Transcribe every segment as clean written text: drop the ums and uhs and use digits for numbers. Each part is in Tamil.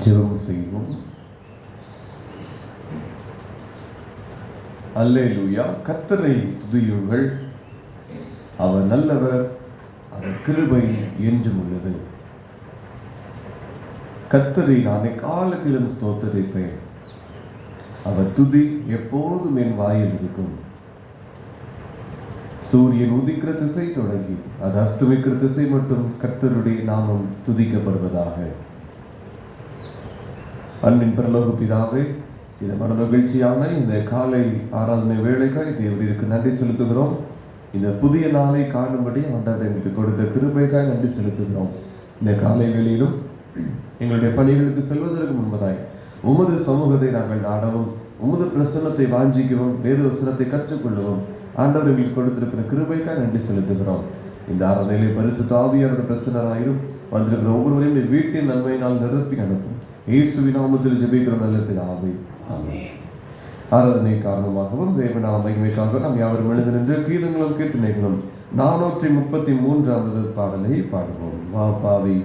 ஜெபம் செய்வோம். அல்லேலூயா. கர்த்தரை துதியுங்கள், அவர் நல்லவர், அவர் கிருபை என்றும் உள்ளது. கர்த்தரை நான் எக்காலத்திலும் ஸ்தோத்தரிப்பேன், அவர் துதி எப்போதும் என் வாயில் இருக்கும். சூரியன் உதிக்கிற திசை தொடங்கி அது அஸ்தமிக்கிற திசை மட்டும் கர்த்தருடைய நாமம் துதிக்கப்படுவதாக. அன்பின் பரலோக பிதாவே, இந்த மன மகிழ்ச்சியான இந்த காலை ஆராதனை வேளைக்காய் தேவனுக்கு நன்றி செலுத்துகிறோம். இந்த புதிய நாளை காணும்படி ஆண்டவர் எங்களுக்கு கொடுத்த கிருபைக்காய் நன்றி செலுத்துகிறோம். இந்த காலை வேளையிலும் எங்களுடைய பணிகளுக்கு செல்வதற்கு முன்பதாய் உமது சமூகத்தை நாங்கள் நாடவும், உமது பிரசன்னத்தை வாஞ்சிக்கவும், வேத வசனத்தை கற்றுக்கொள்ளவும் ஆண்டவர் எங்களுக்கு கொடுத்திருக்கிற கிருபைக்காய் நன்றி செலுத்துகிறோம். இந்த ஆராதனையிலே பரிசுத்த ஆவியானவர் பிரசன்னராயிரும். வந்திருக்கிற ஒவ்வொருவரையும் வீட்டின் நன்மையினால் நிரப்பி அனுப்பும். இயேசுவின் நாமத்தில் ஜெபிக்கிறோம் நல்ல பிதாவே, ஆமென். ஆராதனை காரணமாகவும் தேவநாம மகிமைக்காக நாம் யாவரும் எழுந்து நின்று கீதங்களும் கீர்த்தனைகளும் 433வது பாடலை பாடுவோம். வா பாவி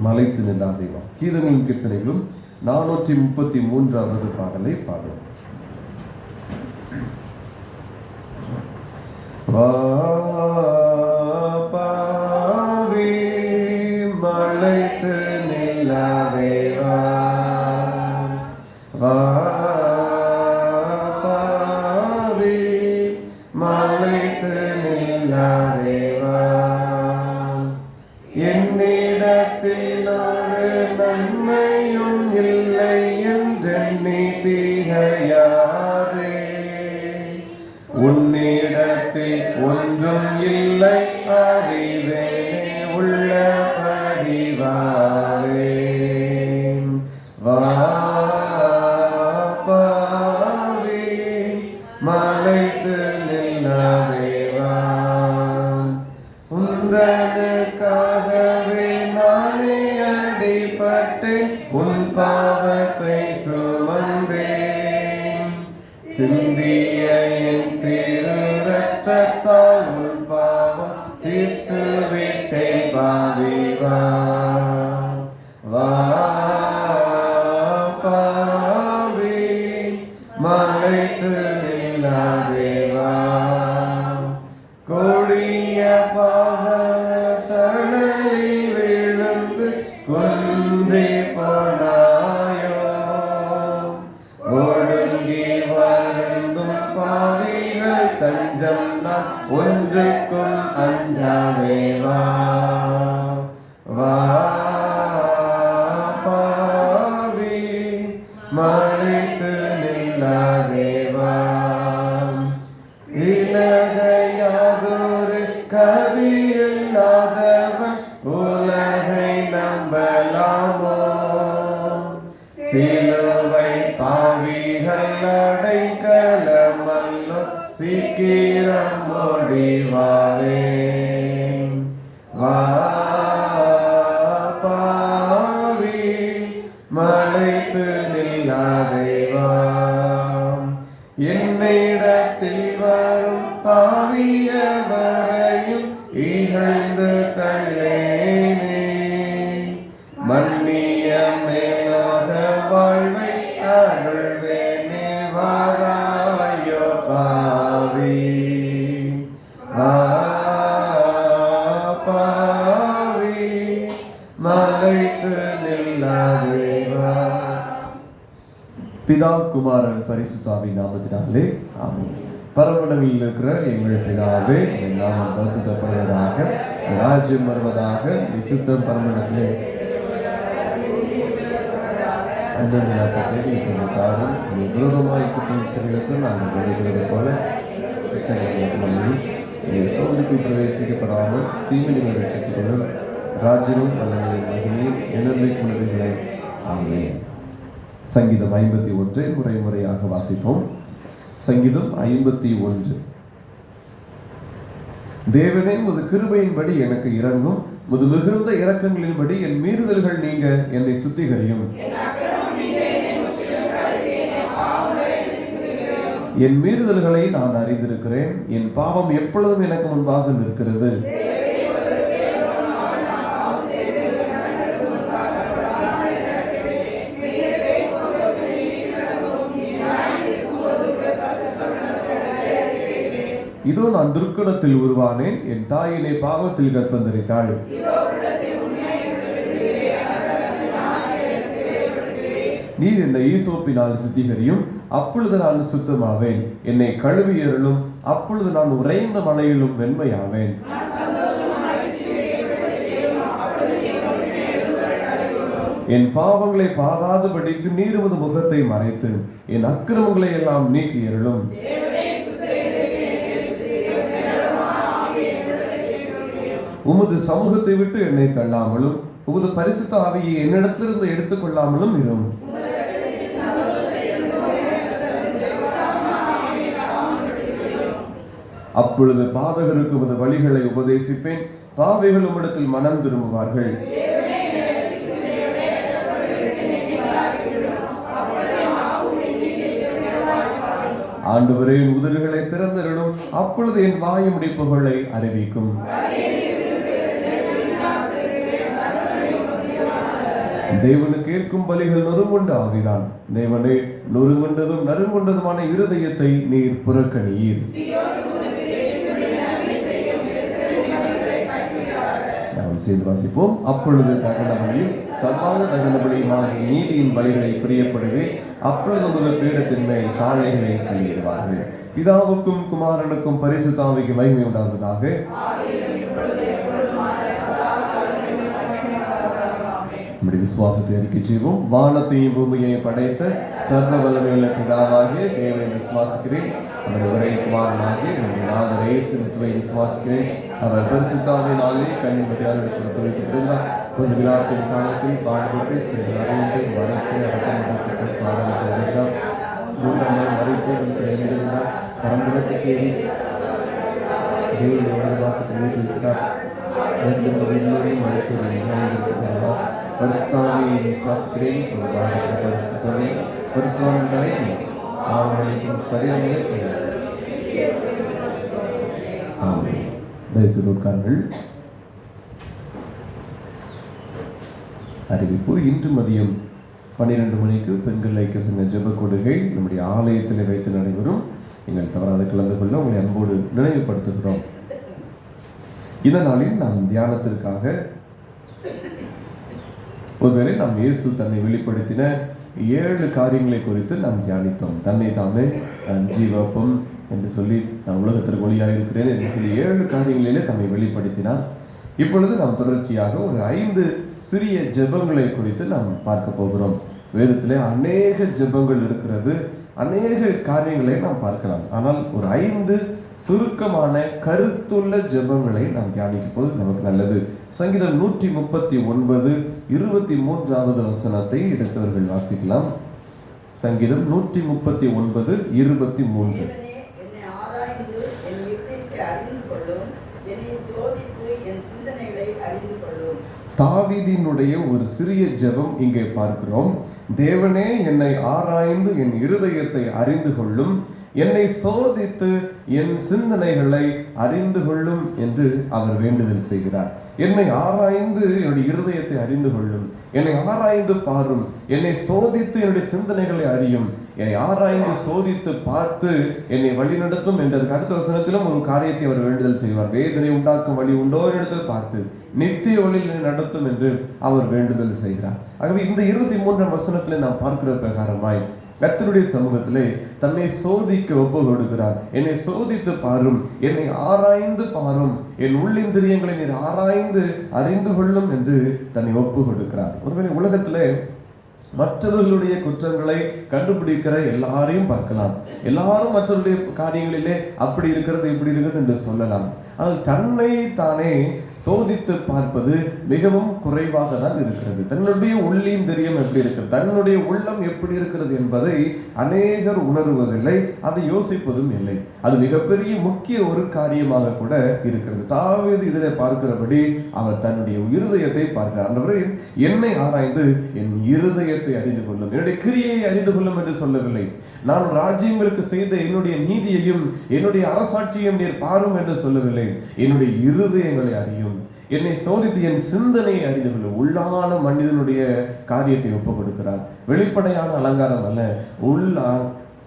மலைத்து நில்லாதே வா. கீதங்களும் கீர்த்தனைகளும் 433வது பாடலை பாடுவோம். வா பாவி மலைத்து நில்லாதே வா, வா பாவி மலைத்து நில்லாதே வா. என்னிடத்தில் ஒரு நன்மையும் இல்லை என்றெண்ணி திகையாதே, உன்னிடத்தில் ஒன்றும் இல்லை அறிவேனே உள்ளபடி வாரேன். வா பாவி மலைத்து நில்லாதே வா. உந்தனுக்காகவே நானே அடிபட்டேன், உன் பாவத்தை சுமந்தேன். சிந்திய என் திரு இரத்தத்தால் உன் பாவம் தீர்த்து விட்டேன். பாவி வா, வா பாவி மலைத்து நில்லாதே வா. கொடிய பாவ தணலில் விழுந்து குன்றி போனாயோ, ஒடுங்கி வருந்தும் பாவிகள் தஞ்சம் நான் ஒன்றுக்கும் அஞ்சாதே வா. வா பாவி மலைத்து நில்லாதே வா. இலகையாதொரு கதியில்லாதவன் உலகை நம்பலாமோ, சிலுவை பாவிகள் அடைக்கலமல்லோ, சீக்கிரம் ஓடிவாரேன். வா பாவி மலைத்து நில்லாதே வா. என்னிடத்தில் வரும் பாவியவரையும் இகழ்ந்து தள்ளேனே, மன்னிய மேலாத வாழ்வை அருள்வேனே. வாராயோ பாவி, வா பாவி மலைத்து நில்லாதே வா. பிதா குமாரன் பரிசுத்தாவின் நாமத்தினாலே ஆமென். பரமண்டலில் இருக்கிற எங்கள் பிதாவே, என் நாமம் பரிசுத்தப்படுவதாக, ராஜ்யம் வருவதாக, விசுத்தம் பரமண்டலே அந்தக்காரும் விரோதமாய் குற்றம் சரிகளுக்கு நாங்கள் விளைகிறது போல சோதிக்கு பிரவேசிக்கப்படாமல் தீமைகளை ரட்சித்துக் கொள்ளும் ராஜ்யமும் வல்லமையும் மகிமையும் என்னென்னைக்கு உணர்வுகளை. ஆமென். சங்கீதம் 51 முறையாக வாசிப்போம். சங்கீதம் 51. தேவனே, உமது கிருபையின்படி எனக்கு இரங்கும், உமது மிகுந்த இரக்கங்களின்படி என் மீறுதல்கள் நீங்க என்னை சுத்திகரியும். என் மீறுதல்களை நான் அறிந்திருக்கிறேன், என் பாவம் எப்பொழுதும் எனக்கு முன்பாக நிற்கிறது. இதோ நான் துர்க்குணத்தில் உருவானேன், என் தாயினை பாவத்தில் கர்ப்பந்தரித்தாள். நீர் என்னை ஈசோப்பினால் சுத்திகரியும், அப்பொழுது நான் சுத்தமாவேன். என்னை கழுவியருளும், அப்பொழுது நான் உறைந்த மலையிலும் வெண்மையாவேன். என் பாவங்களை பாராதபடிக்கு நீர் உமது முகத்தை மறைத்து என் அக்கிரமங்களை எல்லாம் நீக்கியருளும். உமது சமூகத்தை விட்டு என்னை தள்ளாமலும் உமது பரிசுத்த ஆவியை என்னிடத்திலிருந்து எடுத்துக்கொள்ளாமலும் இரும். அப்பொழுது பாதகருக்கு உமது வழிகளை உபதேசிப்பேன், பாவிகள் உம்மிடத்தில் மனம் திரும்புவார்கள். ஆண்டவரே, என் உதடுகளை திறந்தருளும், அப்பொழுது என் வாய் முடிப்புகளை அறிவிக்கும். தேவனுக்கு ஏற்கும் பலிகள் நொறுங்குண்ட ஆவிதான். தேவனே, நொறுங்குண்டதும் நறுங்குண்டதுமான இருதயத்தை நீர் புறக்கணியீர். நாம் சேர்ந்து வாசிப்போம். அப்பொழுது தகன பலியும் சர்வாங்க தகன பலியுமாகிய நீதியின் பலிகளை பிரியப்படுவே, அப்பொழுது முதல் பீடத்தின் மேல் காளைகளை பலியிடுவார்கள். பிதாவுக்கும் குமாரனுக்கும் பரிசுத்த ஆவிக்கு மகிமை உண்டாவதாக. நம்முடைய விசுவாசத்தை அறிக்கை செய்வோம். வானத்தையும் பூமியையும் படைத்த சர்வ வல்லமையுள்ள பிதாவாகிய தேவனை விசுவாசிக்கிறேன். அவருடைய ஒரே குமாரனாகிய நம்முடைய நாதர் இயேசு கிறிஸ்துவை விசுவாசிக்கிறேன். அவர் பரிசுத்தாவினாலே கன்னிமரியாளுடைய கொடுத்து வைக்கப்பட்டிருந்தார். கொஞ்ச விழாத்தின் காலத்தில் பாடுபட்டு அறிந்து மறைத்து அடக்கமப்பட்ட காரணத்தை அறிந்தார். மூன்றாம் நாள் மறைத்து எழுதினார். பரம்பரத்துக்கு தேவனுடைய வனவாசத்தை வைத்திருக்கிறார். பரிசுத்தாவியை விசுவாசிக்கிறேன். பரிசுத்தவான்களை ஆவணளிக்கும் சரியான தயவுசெய்து அறிவிப்பு. இன்று மதியம் 12 மணிக்கு பெண்கள் ஐக்கிய சங்க ஜெப கொடுகை நம்முடைய ஆலயத்தில் வைத்து நடைபெறும். நீங்கள் தவறாத கலந்து கொள்ள உங்களை அன்போடு நினைவுபடுத்துகிறோம். இந்த நாளில் நாம் தியானத்திற்காக ஒருவேளை நாம் இயேசு தன்னை வெளிப்படுத்தின 7 காரியங்களை குறித்து நாம் தியானித்தோம். தன்னை தாமே ஜீவப்பம் என்று சொல்லி, நான் உலகத்திற்கு ஒளியாக இருக்கிறேன் என்று சொல்லி 7 காரியங்களிலே தன்னை வெளிப்படுத்தினார். இப்பொழுது நாம் தொடர்ச்சியாக ஒரு 5 சிறிய ஜெபங்களை குறித்து நாம் பார்க்க போகிறோம். வேதத்திலே அநேக ஜெபங்கள் இருக்கிறது, அநேக காரியங்களை நாம் பார்க்கலாம். ஆனால் ஒரு 5 சுருக்கமான கருத்துள்ள ஜெபங்களை நாம் தியானிக்கும் போது நமக்கு நல்லது. சங்கீதம் 139 23வது வசனத்தை எடுத்தவர்கள் வாசிக்கலாம். சங்கீதம் 139 23. தாவீதினுடைய ஒரு சிறிய ஜெபம் இங்கே பார்க்கிறோம். தேவனே, என்னை ஆராய்ந்து என் இருதயத்தை அறிந்து கொள்ளும், என்னை சோதித்து என் சிந்தனைகளை அறிந்து கொள்ளும் என்று அவர் வேண்டுதல் செய்கிறார். என்னை ஆராய்ந்து என்னுடைய இருதயத்தை அறிந்து கொள்ளும், என்னை ஆராய்ந்து பாரும், என்னை சோதித்து என்னுடைய சிந்தனைகளை அறியும், என்னை ஆராய்ந்து சோதித்து பார்த்து என்னை வழி நடத்தும் என்றதுக்கு அடுத்த வசனத்திலும் ஒரு காரியத்தை அவர் வேண்டுதல் செய்வார். வேதனை உண்டாக்கும் வழி உண்டோ இடத்தில் பார்த்து நித்திய வழியில் நடத்தும் என்று அவர் வேண்டுதல் செய்கிறார். ஆகவே இந்த 23ஆம் வசனத்திலே நாம் பார்க்கிற பிரகாரமாய் கர்த்தருடைய சமூகத்திலே தன்னை சோதிக்க ஒப்பு கொடுக்கிறார். என்னை சோதித்து பாரும், என்னை ஆராய்ந்து பாரும், என் உள்ளிந்திரியங்களை நீர் ஆராய்ந்து அறிந்து கொள்ளும் என்று தன்னை ஒப்பு கொடுக்கிறார். ஒருவேளை உலகத்திலே மற்றவர்களுடைய குற்றங்களை கண்டுபிடிக்கிற எல்லாரையும் பார்க்கலாம். எல்லாரும் மற்றவருடைய காரியங்களிலே அப்படி இருக்கிறது இப்படி இருக்கிறது என்று சொல்லலாம். ஆனால் தன்னை தானே சோதித்து பார்ப்பது மிகவும் குறைவாக தான் இருக்கிறது. தன்னுடைய உள்ளிந்திரியம் எப்படி இருக்கிறது, தன்னுடைய உள்ளம் எப்படி இருக்கிறது என்பதை அநேகர் உணர்வதில்லை, அதை யோசிப்பதும் இல்லை. அது மிகப்பெரிய முக்கிய ஒரு காரியமாக கூட இருக்கிறது. தாவீது இதில் பார்க்கிறபடி அவர் தன்னுடைய இருதயத்தை பார்க்கிறார். ஆண்டவரே, என்னை ஆராய்ந்து என் இருதயத்தை அறிந்து கொள்ளும், என்னுடைய கிரியையை அறிந்து கொள்ளும் என்று சொல்லவில்லை. நான் ராஜ்யங்களுக்கு செய்த என்னுடைய நீதியையும் என்னுடைய அரசாட்சியையும் நீர் பாரும் என்று சொல்லவில்லை. என்னுடைய இருதயங்களை அறியும், என்னை சோதித்து என் சிந்தனையை அறிந்து கொள்ளும். உள்ளான மனிதனுடைய காரியத்தை ஒப்புக் கொடுக்கிறார். வெளிப்படையான அலங்காரம் அல்ல,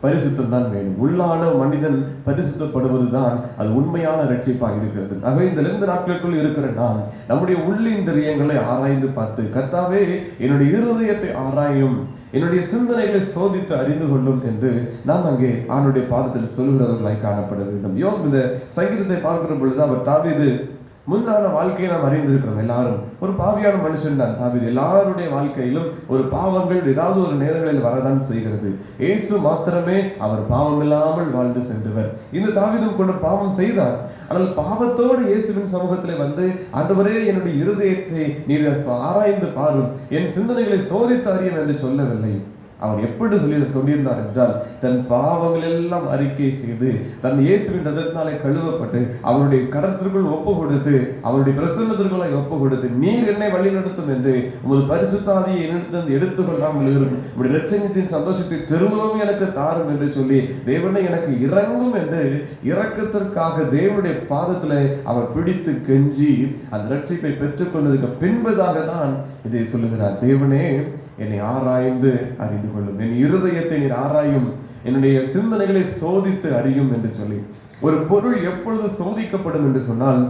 பரிசுத்தம் தான் வேணும். உள்ளான மனிதன் பரிசுத்தப்படுவதுதான் அது உண்மையான ரட்சிப்பாக இருக்கிறது. ஆகவே இந்த 2 நாட்களுக்குள் இருக்கிற நாம் நம்முடைய உள்ளிந்திரியங்களை ஆராய்ந்து பார்த்து, கர்த்தாவே என்னுடைய இருதயத்தை ஆராயும், என்னுடைய சிந்தனைகளை சோதித்து அறிந்து கொள்ளும் என்று நாம் அங்கே ஆண்டுடைய பாதத்தில் சொல்லுகிறவர்களாய் காணப்பட வேண்டும். இந்த சங்கீதத்தை பார்க்கிற பொழுது அவர் தாவீது முன்னான வாழ்க்கையை நாம் அறிந்திருக்கிறோம். எல்லாரும் ஒரு பாவியான மனுஷன் தான் தாவீது. எல்லாருடைய வாழ்க்கையிலும் ஒரு பாவங்கள் ஏதாவது ஒரு நேரங்களில் வரதான் செய்கிறது. இயேசு மாத்திரமே அவர் பாவம் இல்லாமல் வாழ்ந்து சென்றவர். இந்த தாவீதும் கூட பாவம் செய்தார். ஆனால் பாவத்தோடு இயேசுவின் சமூகத்திலே வந்து, ஆண்டவரே என்னுடைய இருதயத்தை நீர் ஆராய்ந்து பாரும், என் சிந்தனைகளை சோதித்து அறியும் என்று சொல்லவில்லை. அவர் எப்படி சொல்லியிருந்தார் என்றால், தன் பாவங்கள் எல்லாம் அறிக்கை செய்து தன் இயேசுவின் ரத்தத்தினாலே கழுவப்பட்டு அவருடைய கரத்திற்குள் ஒப்பு கொடுத்து அவருடைய பிரசன்னத்திற்குள்ளே ஒப்பு கொடுத்து, நீர் என்னை வழி நடத்தும் என்று உமது பரிசுத்தாவியை என்னிடத்திலிருந்து எடுத்துக்கொள்ளாமல் இருந்து உங்களுடைய இரட்சணியத்தின் சந்தோஷத்தை திரும்பவும் எனக்கு தாரும் என்று சொல்லி, தேவனை எனக்கு இறங்கும் என்று இரக்கத்திற்காக தேவனுடைய பாதத்தில் அவர் பிடித்து கெஞ்சி அந்த ரட்சிப்பை பெற்றுக்கொண்டதுக்கு பின்பதாக தான் இதை சொல்லுகிறார். தேவனே என்னை ஆராய்ந்து அறிந்து கொள்ளும், என் இருதயத்தை நீர் ஆராயும், என்னுடைய சிந்தனைகளை சோதித்து அறியும் என்று சொல்லி, ஒரு பொருள் எப்பொழுது சோதிக்கப்படும் என்று சொன்னால்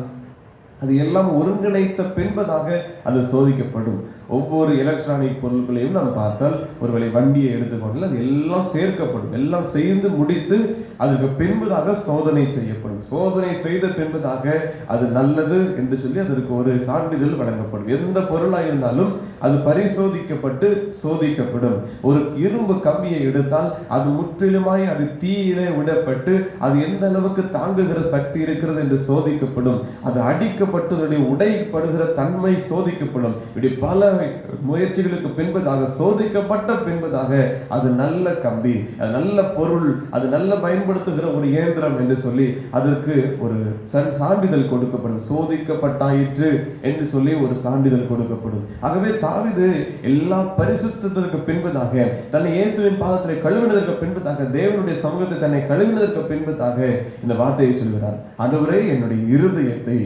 அது எல்லாம் ஒருங்கிணைத்த பின்பதாக அது சோதிக்கப்படும். ஒவ்வொரு எலக்ட்ரானிக் பொருட்களையும் நாம் பார்த்தால், ஒருவேளை வண்டியை எடுத்துக்கொண்டால் அது எல்லாம் சேர்க்கப்படும், எல்லாம் செய்து முடித்து அதுக்கு பின்பதாக சோதனை செய்யப்படும். சோதனை செய்த பின்பதாக அது நல்லது என்று சொல்லி அதற்கு ஒரு சான்றிதழ் வழங்கப்படும். எந்த பொருளாக இருந்தாலும் அது பரிசோதிக்கப்பட்டு சோதிக்கப்படும். ஒரு இரும்பு கம்பியை எடுத்தால் அது முற்றிலுமாய் அது தீயிலே விடப்பட்டு அது எந்த அளவுக்கு தாங்குகிற சக்தி இருக்கிறது என்று சோதிக்கப்படும். அது அடிக்கப்பட்டு அதனுடைய உடைப்படுகிற தன்மை சோதிக்கப்படும். இப்படி பல முயற்சிகளுக்கு பின்பதாக சோதிக்கப்பட்ட பின்பதாக அது நல்ல கம்பி, அது நல்ல பொருள், அது நல்ல பயன்படுத்துகிற ஒரு இயந்திரம் என்று சொல்லி அதற்கு ஒரு சான்றிதழ் கொடுக்கப்படும். சோதிக்கப்பட்டாயிற்று என்று சொல்லி ஒரு சான்றிதழ் கொடுக்கப்படும். ஆகவே தாவீது எல்லா பரிசுத்தத்திற்கு பின்பதாக, தன்னை இயேசுவின் பாதத்தில் கழுவினதற்கு பின்பதாக, தேவனுடைய சமூகத்தை தன்னை கழுவினதற்கு பின்பதாக இந்த வார்த்தையை சொல்கிறார். ஆண்டவரே என்னுடைய இருதயத்தை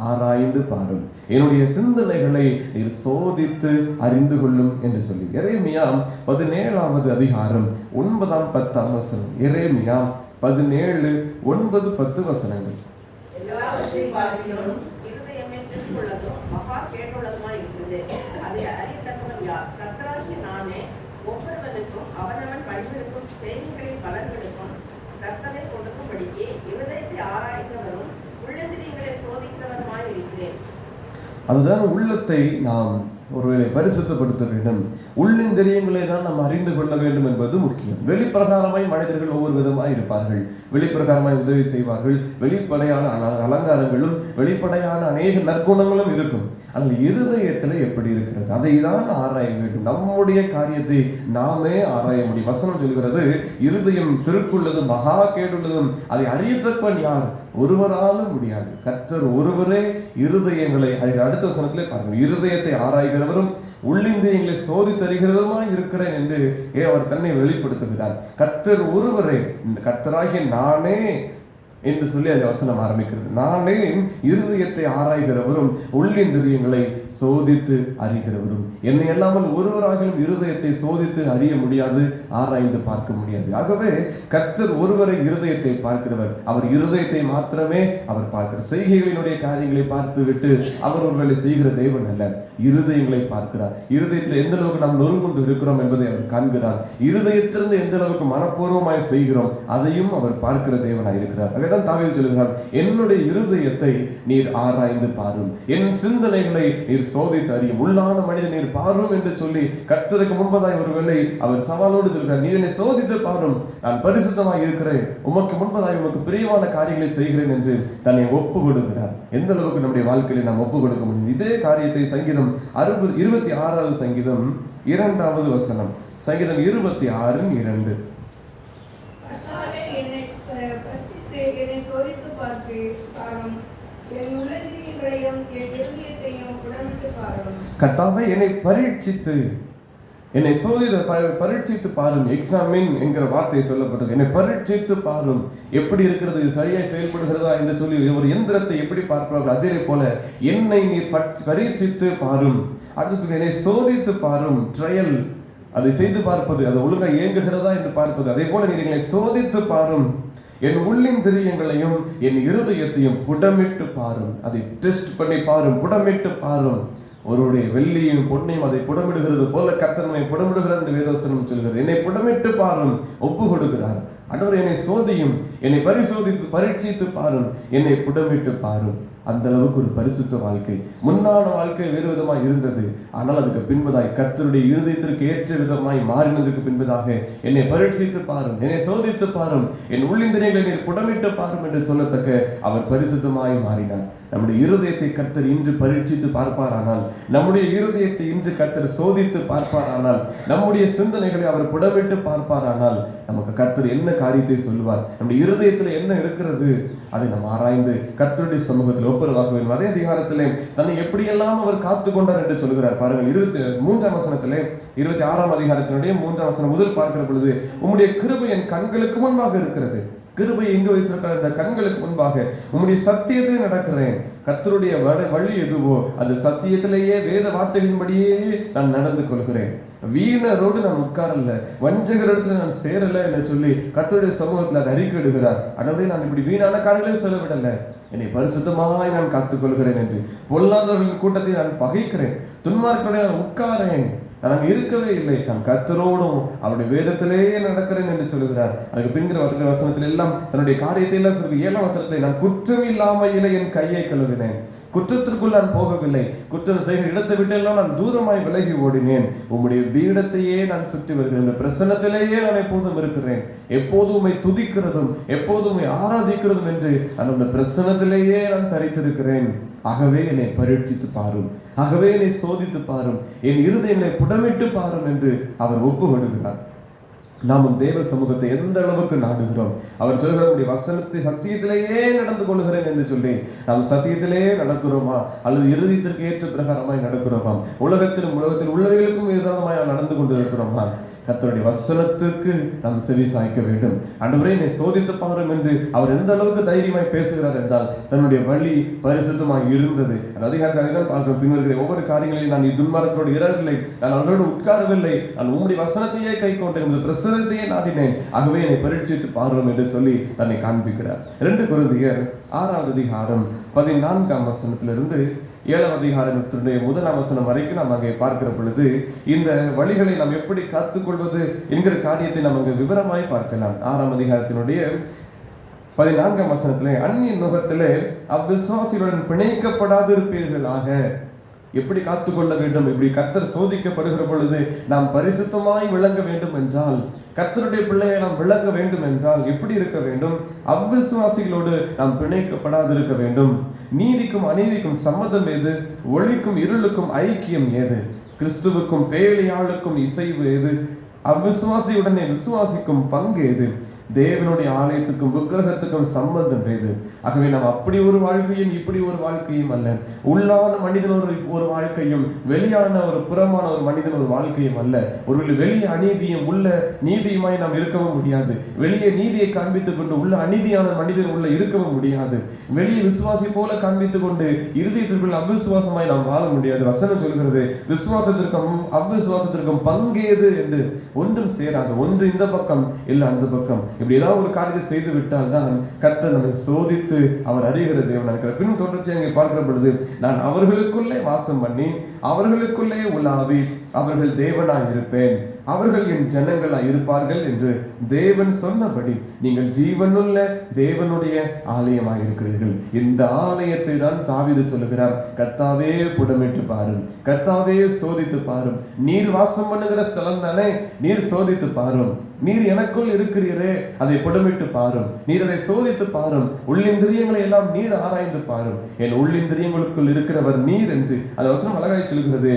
ஆராய்ந்து பாரும், என்னுடைய சிந்தனைகளை நீர் சோதித்து அறிந்து கொள்ளும் என்று சொல்லி எரேமியா 17வது அதிகாரம் 9-10 வசனம். எரேமியா 17:9-10 வசனங்கள். அவனவன் வழிகளுக்கும் செய்திகளின் பலன்களுக்கும் தக்கதை கொடுக்கும்படிக்கு இருதயத்தை ஆராய்கிறவரும் உள்ளந்திரியங்களை சோதிக்கிறவருமாய் இருக்கிறேன். அதுதான் உள்ளத்தை நாம் ஒருவேளை பரிசுத்தப்படுத்த வேண்டும். உள்ளிந்திரியங்களை தான் நாம் அறிந்து கொள்ள வேண்டும் என்பது முக்கியம். வெளிப்பிரகாரமாய் மனிதர்கள் ஒவ்வொரு விதமாய் இருப்பார்கள். வெளிப்பிரகாரமாய் உதவி செய்வார்கள். வெளிப்படையான அலங்காரங்களும் வெளிப்படையான அநேக நற்குணங்களும் இருக்கும். ஆனால் இருதயத்தில் எப்படி இருக்கிறது, அதை தான் ஆராய வேண்டும். நம்முடைய காரியத்தை நாமே ஆராய முடியும். வசனம் சொல்கிறது, இருதயம் திருக்குள்ளதும் மகா கேடுள்ளதும் அதை அறியத்தக்கவன் யார்? ஒருவராலும் முடியாது. கர்த்தர் ஒருவரே இருதயங்களை, அதுக்கு அடுத்த வசனத்திலே பாருங்கள், இருதயத்தை ஆராய்கிறவரும் உள்ளிந்திரியங்களை சோதித்தறிகிறவருமாய் இருக்கிறேன் என்று அவர் தன்னை வெளிப்படுத்துகிறார். கர்த்தர் ஒருவரே, கர்த்தராகிய நானே என்று சொல்லி அந்த வசனம் ஆரம்பிக்கிறது. நானே இருதயத்தை ஆராய்கிறவரும் உள்ளிந்திரியங்களை சோதித்து அறிகிறவரும். என்னை அல்லாமல் ஒருவராகிலும் இருதயத்தை சோதித்து அறிய முடியாது, ஆராய்ந்து பார்க்க முடியாது. ஆகவே கர்த்தர் ஒருவரை இருதயத்தை பார்க்கிறவர். அவர் இருதயத்தை மாத்திரமே அவர் பார்க்கிறார். செய்கைகளினுடைய காரியங்களை பார்த்து விட்டு அவர் ஒருவேளை செய்கிற தேவன் அல்ல, இருதயங்களை பார்க்கிறார். இருதயத்தில் எந்த அளவுக்கு நாம் நொறுங்குண்டு இருக்கிறோம் என்பதை அவர் காண்கிறார். இருதயத்திலிருந்து எந்த அளவுக்கு மனப்பூர்வமாய் செய்கிறோம் அதையும் அவர் பார்க்கிற தேவனாய் இருக்கிறார். அதைதான் தாவீது சொல்கிறார், என்னுடைய இருதயத்தை நீர் ஆராய்ந்து பாரும், என் சிந்தனைகளை நீர் சோதித்து அறியும், உள்ளான மனிதன் நீர் பாரும் என்று சொல்லி கர்த்தருக்கு முன்பதாய் ஒருவேளை அவர் சவாலோடு சொல்கிறார், நீர் என்னை சோதித்து பாரும், நான் பரிசுத்தமாக இருக்கிறேன், உமக்கு முன்பதாய் உமக்கு பிரியமான காரியங்களை செய்கிறேன் என்று தன்னை ஒப்பு கொடுக்கிறார். எந்த அளவுக்கு நம்முடைய வாழ்க்கையில நாம் ஒப்பு கொடுக்க முடியும்? இதே காரியத்தை சங்கீதம் 26வது சங்கீதம் 2வது வசனம், சங்கீதம் 26:2. கர்த்தாவே என்னை பரீட்சித்து, என்னை பரீட்சித்து பாரும். எக்ஸாமின் என்கிற வார்த்தை சொல்லப்பட்டது. என்னை பரீட்சித்து பாரும், எப்படி இருக்கிறது, இது சரியாய் செயல்படுகிறதா என்று சொல்லி ஒரு எந்திரத்தை எப்படி பார்க்கிறார்கள் அதே போல என்னை நீ பரீட்சித்து பாரும். அடுத்து என்னை சோதித்து பாரும், ட்ரையல் அதை செய்து பார்ப்பது, அது ஒழுங்கா இயங்குகிறதா என்று பார்ப்பது. அதே போல நீர் எங்களை சோதித்து பாரும், என் உள்ளிந்திரியங்களையும் என் இருதயத்தையும் புடமிட்டு பாரும். அதை டெஸ்ட் பண்ணி பாரும், புடமிட்டு பாரும். ஒருவருடைய வெள்ளியும் பொன்னையும் அதை புடமிடுகிறது போல கர்த்தனை புடமிடுகிறார் என்று வேதவசனம் சொல்கிறது. என்னை புடமிட்டு பாரும், ஒப்பு கொடுக்கிறார். ஆண்டவர் என்னை சோதியும், என்னை பரிசோதித்து பரீட்சித்து பாரும், என்னை புடமிட்டு பாரும். அந்த அளவுக்கு ஒரு பரிசுத்த வாழ்க்கை, முன்னான வாழ்க்கை வேறு விதமாய் இருந்தது. ஆனால் அதுக்கு பின்பதாய் கர்த்தருடைய இருதயத்திற்கு ஏற்ற விதமாய் மாறினதற்கு பின்பதாக என்னை பரீட்சித்து பாரும், என்னை சோதித்து பாரும், என் உள்ளிந்திரியங்களை நீர் புடமிட்டு பாரும் என்று சொல்லத்தக்க அவர் பரிசுத்தமாய் மாறினார். நம்முடைய இருதயத்தை கர்த்தர் இன்று பரீட்சித்து பார்ப்பாரானால், நம்முடைய இருதயத்தை இன்று கர்த்தர் சோதித்து பார்ப்பாரானால், நம்முடைய சிந்தனைகளை அவர் புடமிட்டு பார்ப்பாரானால், நமக்கு கர்த்தர் என்ன காரியத்தை சொல்லுவார், நம்முடைய இருதயத்தில் என்ன இருக்கிறது, அதை நாம் ஆராய்ந்து கர்த்தருடைய சமூகத்தில் ஒப்புரவாக்க வேண்டும். அதே அதிகாரத்திலே தன்னை எப்படியெல்லாம் அவர் காத்து கொண்டார் என்று சொல்கிறார். பாருங்கள், 23ஆம் வசனத்திலே 26ஆம் அதிகாரத்தினுடைய 3ஆம் வசனம் முதல் பார்க்கிற பொழுது, உம்முடைய கிருபை என் கண்களுக்கு முன்பாக இருக்கிறது. கிருபை எங்கு வைத்திருக்கிற இந்த கண்களுக்கு முன்பாக உம்முடைய சத்தியத்தை நடக்கிறேன். கர்த்தருடைய வழி எதுவோ அது சத்தியத்திலேயே வேத வார்த்தைகளின்படியே நான் நடந்து கொள்கிறேன். வீணரோடு நான் உட்காரல, வஞ்சகரிடத்துல நான் சேரல என்று சொல்லி கர்த்தருடைய சமூகத்தில் அதை அறிக்கையிடுகிறார். ஆகவே நான் இப்படி வீணான காரியங்களையும் செலவிடல, என்னை பரிசுத்தமாய் நான் காத்துக்கொள்கிறேன் என்று. பொல்லாதவர்களின் கூட்டத்தை நான் பகைக்கிறேன், துன்மார்க்கருடைய நான் உட்காரேன், நான் இருக்கவே இல்லை, நான் கர்த்தரோடும் அவருடைய வேதத்திலேயே நடக்கிறேன் என்று சொல்கிறார். அதுக்கு பின்கிற வசனத்தில் எல்லாம் தன்னுடைய காரியத்தை எல்லாம் சொல்லி 7ஆம் வசனத்தில் நான் குற்றம் இல்லாமையிலே என் கையை கழுவினேன், குற்றத்திற்குள் நான் போகவில்லை, குற்றம் செய்கிற இடத்தை விட்டு எல்லாம் நான் தூரமாய் விலகி ஓடினேன், உம்முடைய பீடத்தையே நான் சுற்றி வருகிறேன், பிரசன்னத்திலேயே நான் எப்போதும் இருக்கிறேன், எப்போதும் உம்மை துதிக்கிறதும் எப்போதும் உம்மை ஆராதிக்கிறதும் என்று அந்த பிரசன்னத்திலேயே நான் தரித்திருக்கிறேன். ஆகவே என்னை பரீட்சித்து பாரும், ஆகவே என்னை சோதித்து பாரும், என் இருதயங்களை புடமிட்டு பாரும் என்று அவர் ஒப்பு கொடுக்கிறார். நாமும் தேவ சமூகத்தை எந்த அளவுக்கு நாடுகிறோம்? அவர் சொல்கிற வசனத்தை சத்தியத்திலேயே நடந்து கொள்கிறேன் என்று சொல்லி நாம் சத்தியத்திலேயே நடக்கிறோமா, அல்லது இருதயத்திற்கு ஏற்ற பிரகாரமாய் நடக்கிறோமா, உலகத்தில் உள்ளவர்களுக்கும் விரோதமாய் நடந்து கொண்டு இருக்கிறோமா? கர்த்தருடைய வசனத்துக்கு நாம் செவி சாய்க்க வேண்டும். ஆண்டவரே என்னை சோதித்து பாரும் என்று அவர் எந்த அளவுக்கு தைரியமாய் பேசுகிறார் என்றால், தன்னுடைய வழி பரிசுத்தமாய் இருந்தது. அதிகாரத்தான் பார்க்கிறோம். பின்வருகிற ஒவ்வொரு காரியங்களையும் நான் துன்மார்க்கரோடு இரவில்லை, நான் அவர்களோடு உட்காரவில்லை, நான் உம்முடைய வசனத்தையே கை கொண்டேன், பிரசனத்தையே நாடினேன், ஆகவே என்னை பரீட்சித்து பாரும் என்று சொல்லி தன்னை காண்பிக்கிறார். 2 கொரிந்தியர் 6ஆம் அதிகாரம் 14ஆம் வசனத்திலிருந்து 7ஆம் அதிகாரத்தினுடைய 1ஆம் வசனம் வரைக்கும் நாம் அங்கே பார்க்கிற பொழுது இந்த வழிகளை நாம் எப்படி காத்துக்கொள்வது என்கிற காரியத்தை நாம் அங்கே விவரமாய் பார்க்கலாம். 6ஆம் அதிகாரத்தினுடைய 14ஆம் வசனத்திலே, அந்நிய நுகத்திலே அவ்விசுவாசிகளுடன் பிணைக்கப்படாதிருப்பீர்களாக. எப்படி காத்துக்கொள்ள வேண்டும்? இப்படி கர்த்தர் சோதிக்கப்படுகிற பொழுது நாம் பரிசுத்தமாய் விளங்க வேண்டும் என்றால், கர்த்தருடைய பிள்ளையை நாம் விளங்க வேண்டும் என்றால் எப்படி இருக்க வேண்டும்? அவ்விசுவாசிகளோடு நாம் பிணைக்கப்படாதிருக்க வேண்டும். நீதிக்கும் அநீதிக்கும் சம்மதம் ஏது? ஒளிக்கும் இருளுக்கும் ஐக்கியம் ஏது? கிறிஸ்துவுக்கும் பேலியாளுக்கும் இசைவு ஏது? அவ்விசுவாசியுடனே விசுவாசிக்கும் பங்கு ஏது? தேவனுடைய ஆலயத்துக்கும் விக்கிரகத்துக்கும் சம்பந்தம் ஏது? ஆகவே நாம் அப்படி ஒரு வாழ்க்கையும் இப்படி ஒரு வாழ்க்கையும் அல்ல. உள்ளான மனிதன் ஒரு வாழ்க்கையும் வெளியான ஒரு புறமான ஒரு மனிதன் ஒரு வாழ்க்கையும் அல்ல. ஒரு வெளியே அநீதியும் உள்ள நீதியுமாய் நாம் இருக்கவும் முடியாது. வெளியே நீதியை காண்பித்துக் கொண்டு உள்ள அநீதியான மனிதன் உள்ள இருக்கவும் முடியாது. வெளியே விசுவாசி போல காண்பித்துக் கொண்டு இருதயத்திற்குள் அவிசுவாசமாய் நாம் வாழ முடியாது. வசனம் சொல்கிறது, விசுவாசத்திற்கும் அவிசுவாசத்திற்கும் பங்கேது என்று ஒன்றும் சேராது. ஒன்று இந்த பக்கம் இல்லை அந்த பக்கம். இப்படி ஏதாவது ஒரு காரியத்தை செய்து விட்டால் தான் கர்த்தர் நம்மை சோதித்து அவர் அறிகிற தேவன் இருக்கிறார். பின் தொடர்ச்சி அங்கே பார்க்கிற பொழுது, நான் அவர்களுக்குள்ளே வாசம் பண்ணி அவர்களுக்குள்ளே உலாவி அவர்கள் தேவனாய் இருப்பேன், அவர்கள் என் ஜனங்களாய் இருப்பார்கள் என்று தேவன் சொன்னபடி நீங்கள் ஜீவனுள்ள தேவனுடைய ஆலயமாய் இருக்கிறீர்கள். இந்த ஆலயத்தை தான் தாவீது சொல்லுகிறார், கர்த்தாவே புடமிட்டு பாரும், கர்த்தாவே சோதித்து பாரும். நீர் வாசம் பண்ணுகிற ஸ்தலம் தானே, நீர் சோதித்து பாரும். நீர் எனக்குள் இருக்கிறீரே, அதை புடமிட்டு பாரும். நீர் அதை சோதித்து பாரும். உள்ளிந்திரியங்களை எல்லாம் நீர் ஆராய்ந்து பாரும். என் உள்ளிந்திரியங்களுக்குள் இருக்கிறவர் நீர் என்று அந்த வசனம் அழகாய் சொல்கிறது.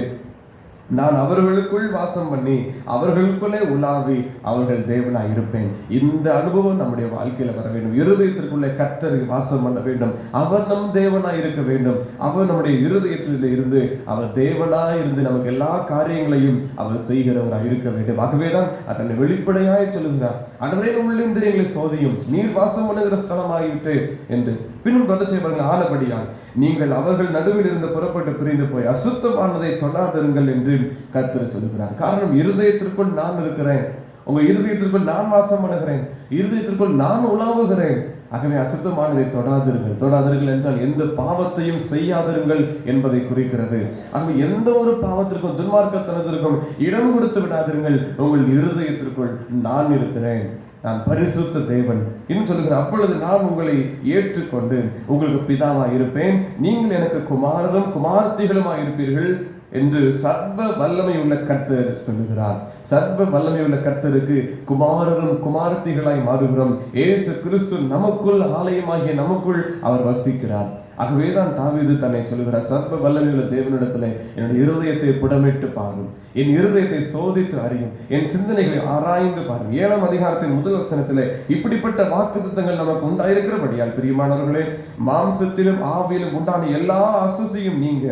நான் அவர்களுக்குள் வாசம் பண்ணி அவர்களுக்குள்ளே உலாவி அவர்கள் தேவனாய் இருப்பேன். இந்த அனுபவம் நம்முடைய வாழ்க்கையில வர வேண்டும். இருதயத்திற்குள்ளே கர்த்தர் வாசம் பண்ண வேண்டும். அவர் நம் தேவனாய் இருக்க வேண்டும். அவர் நம்முடைய இருதயத்தில் இருந்து அவர் தேவனாய் இருந்து நமக்கு எல்லா காரியங்களையும் அவர் செய்கிறவராய் இருக்க வேண்டும். ஆகவேதான் அதனை வெளிப்படையாய் சொல்லுகிறார், ஆண்டவரே உள்ளிந்திரியங்களை சோதியும், நீர் வாசம் பண்ணுகிற ஸ்தலமாகிவிட்டு என்று பின்னும் தொடர்ச்சி பாருங்கள், ஆனபடியால் நீங்கள் அவர்கள் நடுவில் இருந்து புறப்பட்டு பிரிந்து போய் அசுத்தமானதை தொடாதிருங்கள் என்று கர்த்தர் சொல்கிறார். காரணம், இருதயத்திற்குள் நான் இருக்கிறேன், உங்க இருதயத்திற்குள் நான் வாசம் பண்ணுகிறேன், இருதயத்திற்குள் நான் உலாவுகிறேன். ஆகவே அசுத்தமானதை தொடாதிருங்கள் என்றால் எந்த பாவத்தையும் செய்யாதிருங்கள் என்பதை குறிக்கிறது. ஆகவே எந்த ஒரு பாவத்திற்கும் துன்மார்க்கத்தனத்திற்கும் இடம் கொடுத்து விடாதிருங்கள். உங்கள் இருதயத்திற்குள் நான் இருக்கிறேன், நான் பரிசுத்த தேவன் இன்னும் சொல்லுகிறேன். அப்பொழுது நான் உங்களை ஏற்றுக்கொண்டு உங்களுக்கு பிதாவா இருப்பேன், நீங்கள் எனக்கு குமாரரும் குமார்த்திகளுமாய் இருப்பீர்கள் என்று சர்வ வல்லமை உள்ள கர்த்தர் சொல்லுகிறார். சர்வ வல்லமை உள்ள கர்த்தருக்கு குமாரரும் குமாரத்திகளாய் மாறுகிறோம். இயேசு கிறிஸ்து நமக்குள், ஆலயமாகிய நமக்குள் அவர் வசிக்கிறார். ஆகவேதான் தாவீது தன்னை சொல்லுகிறார், சர்வ வல்லமையுள்ள தேவனிடத்துல என்னுடைய இருதயத்தை புடமிட்டு பாரும், என் இருதயத்தை சோதித்து அறியும், என் சிந்தனைகளை ஆராய்ந்து பாரும். 7ஆம் அதிகாரத்தின் முதல் வசனத்திலே இப்படிப்பட்ட வாக்குத்தத்தங்கள் நமக்கு உண்டாயிருக்கிறபடியால் பிரியமானவர்களே, மாம்சத்திலும் ஆவியிலும் உண்டான எல்லா அசுசியும் நீங்க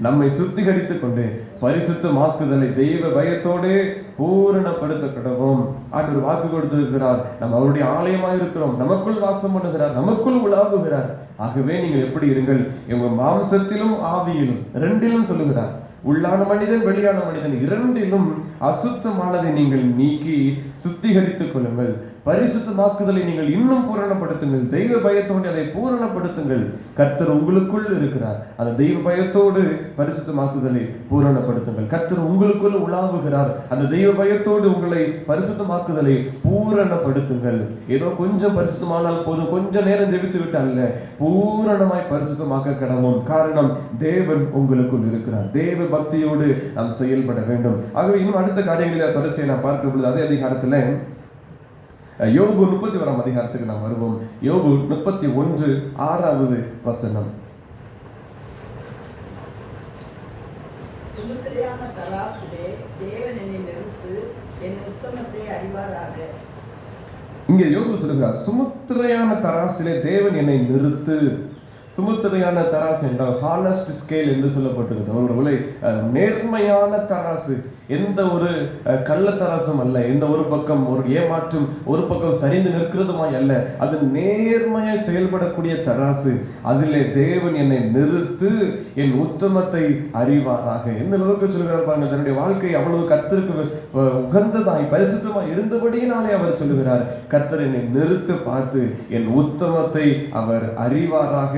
நம்மை சுத்திகரித்துக் கொண்டு பரிசுத்தமாக்குதலை தெய்வ பயத்தோடு பூரணப்படுத்த கடவும் ஆண்டவர் வாக்கு கொடுத்திருக்கிறார். நம்ம அவருடைய ஆலயமாக இருக்கிறோம், நமக்குள் வாசம் பண்ணுகிறார், நமக்குள் உலாவுகிறார். ஆகவே நீங்கள் எப்படி இருங்கள், உங்க மாம்சத்திலும் ஆவியிலும் ரெண்டிலும் சொல்லுகிறார். உள்ளான மனிதன் வெளியான மனிதன் இரண்டிலும் அசுத்தமானதை நீங்கள் நீக்கி சுத்திகரித்துக் கொள்ளுங்கள். பரிசுத்தமாக்குதலை நீங்கள் இன்னும் பூரணப்படுத்துங்கள். தெய்வ பயத்தோடு அதை பூரணப்படுத்துங்கள். கர்த்தர் உங்களுக்குள் இருக்கிறார். அந்த தெய்வ பயத்தோடு பரிசுத்தமாக்குதலை பூரணப்படுத்துங்கள். கர்த்தர் உங்களுக்குள் உலாவுகிறார். அந்த தெய்வ பயத்தோடு உங்களை பரிசுத்தமாக்குதலை பூரணப்படுத்துங்கள். ஏதோ கொஞ்சம் பரிசுத்தமானால் போதும், கொஞ்சம் நேரம் ஜெபித்து விட்டால் பூரணமாய் பரிசுத்தமாக்க கடவும். காரணம், தேவன் உங்களுக்குள் இருக்கிறார். தேவ பக்தியோடு நாம் செயல்பட வேண்டும். ஆகவே இன்னும் அடுத்த காரியங்களில் தொடர்ச்சியை நாம் பார்க்கும் பொழுது அதே அதிகாரத்தில் யோபு 31ஆம் அதிகாரத்துக்கு நாம் வருவோம். யோபு 31 6வது வசனம். சுமுத்திரையான தராசிலே தேவன் என்னை நிறுத்து, என் உத்தமத்தை அறிவாராக. இங்கே யோபு சொல்லுகிறார், சுமுத்திரையான தராசிலே தேவன் என்னை நிறுத்து. சுமுத்திரையான தராசு என்றால் ஹானஸ்ட் ஸ்கேல் என்று சொல்லப்பட்டிருக்கிறது. ஒரு நேர்மையான தராசு, எந்த ஒரு கள்ளத்தராசும் அல்ல, எந்த ஒரு பக்கம் ஒரு ஏமாற்றும், ஒரு பக்கம் சரிந்து நிற்கிறதுமாய் அல்ல, அது நேர்மையாய் செயல்படக்கூடிய தராசு. அதிலே தேவன் என்னை நிறுத்து, என் உத்தமத்தை அறிவாராக. எந்த அளவுக்கு சொல்கிறார் பாருங்கள், தன்னுடைய வாழ்க்கை அவ்வளவு கர்த்தருக்கு உகந்ததாய் பரிசுத்தமாய் இருந்தபடியினாலே அவர் சொல்லுகிறார், கர்த்தர் என்னை நிறுத்து பார்த்து என் உத்தமத்தை அவர் அறிவாராக.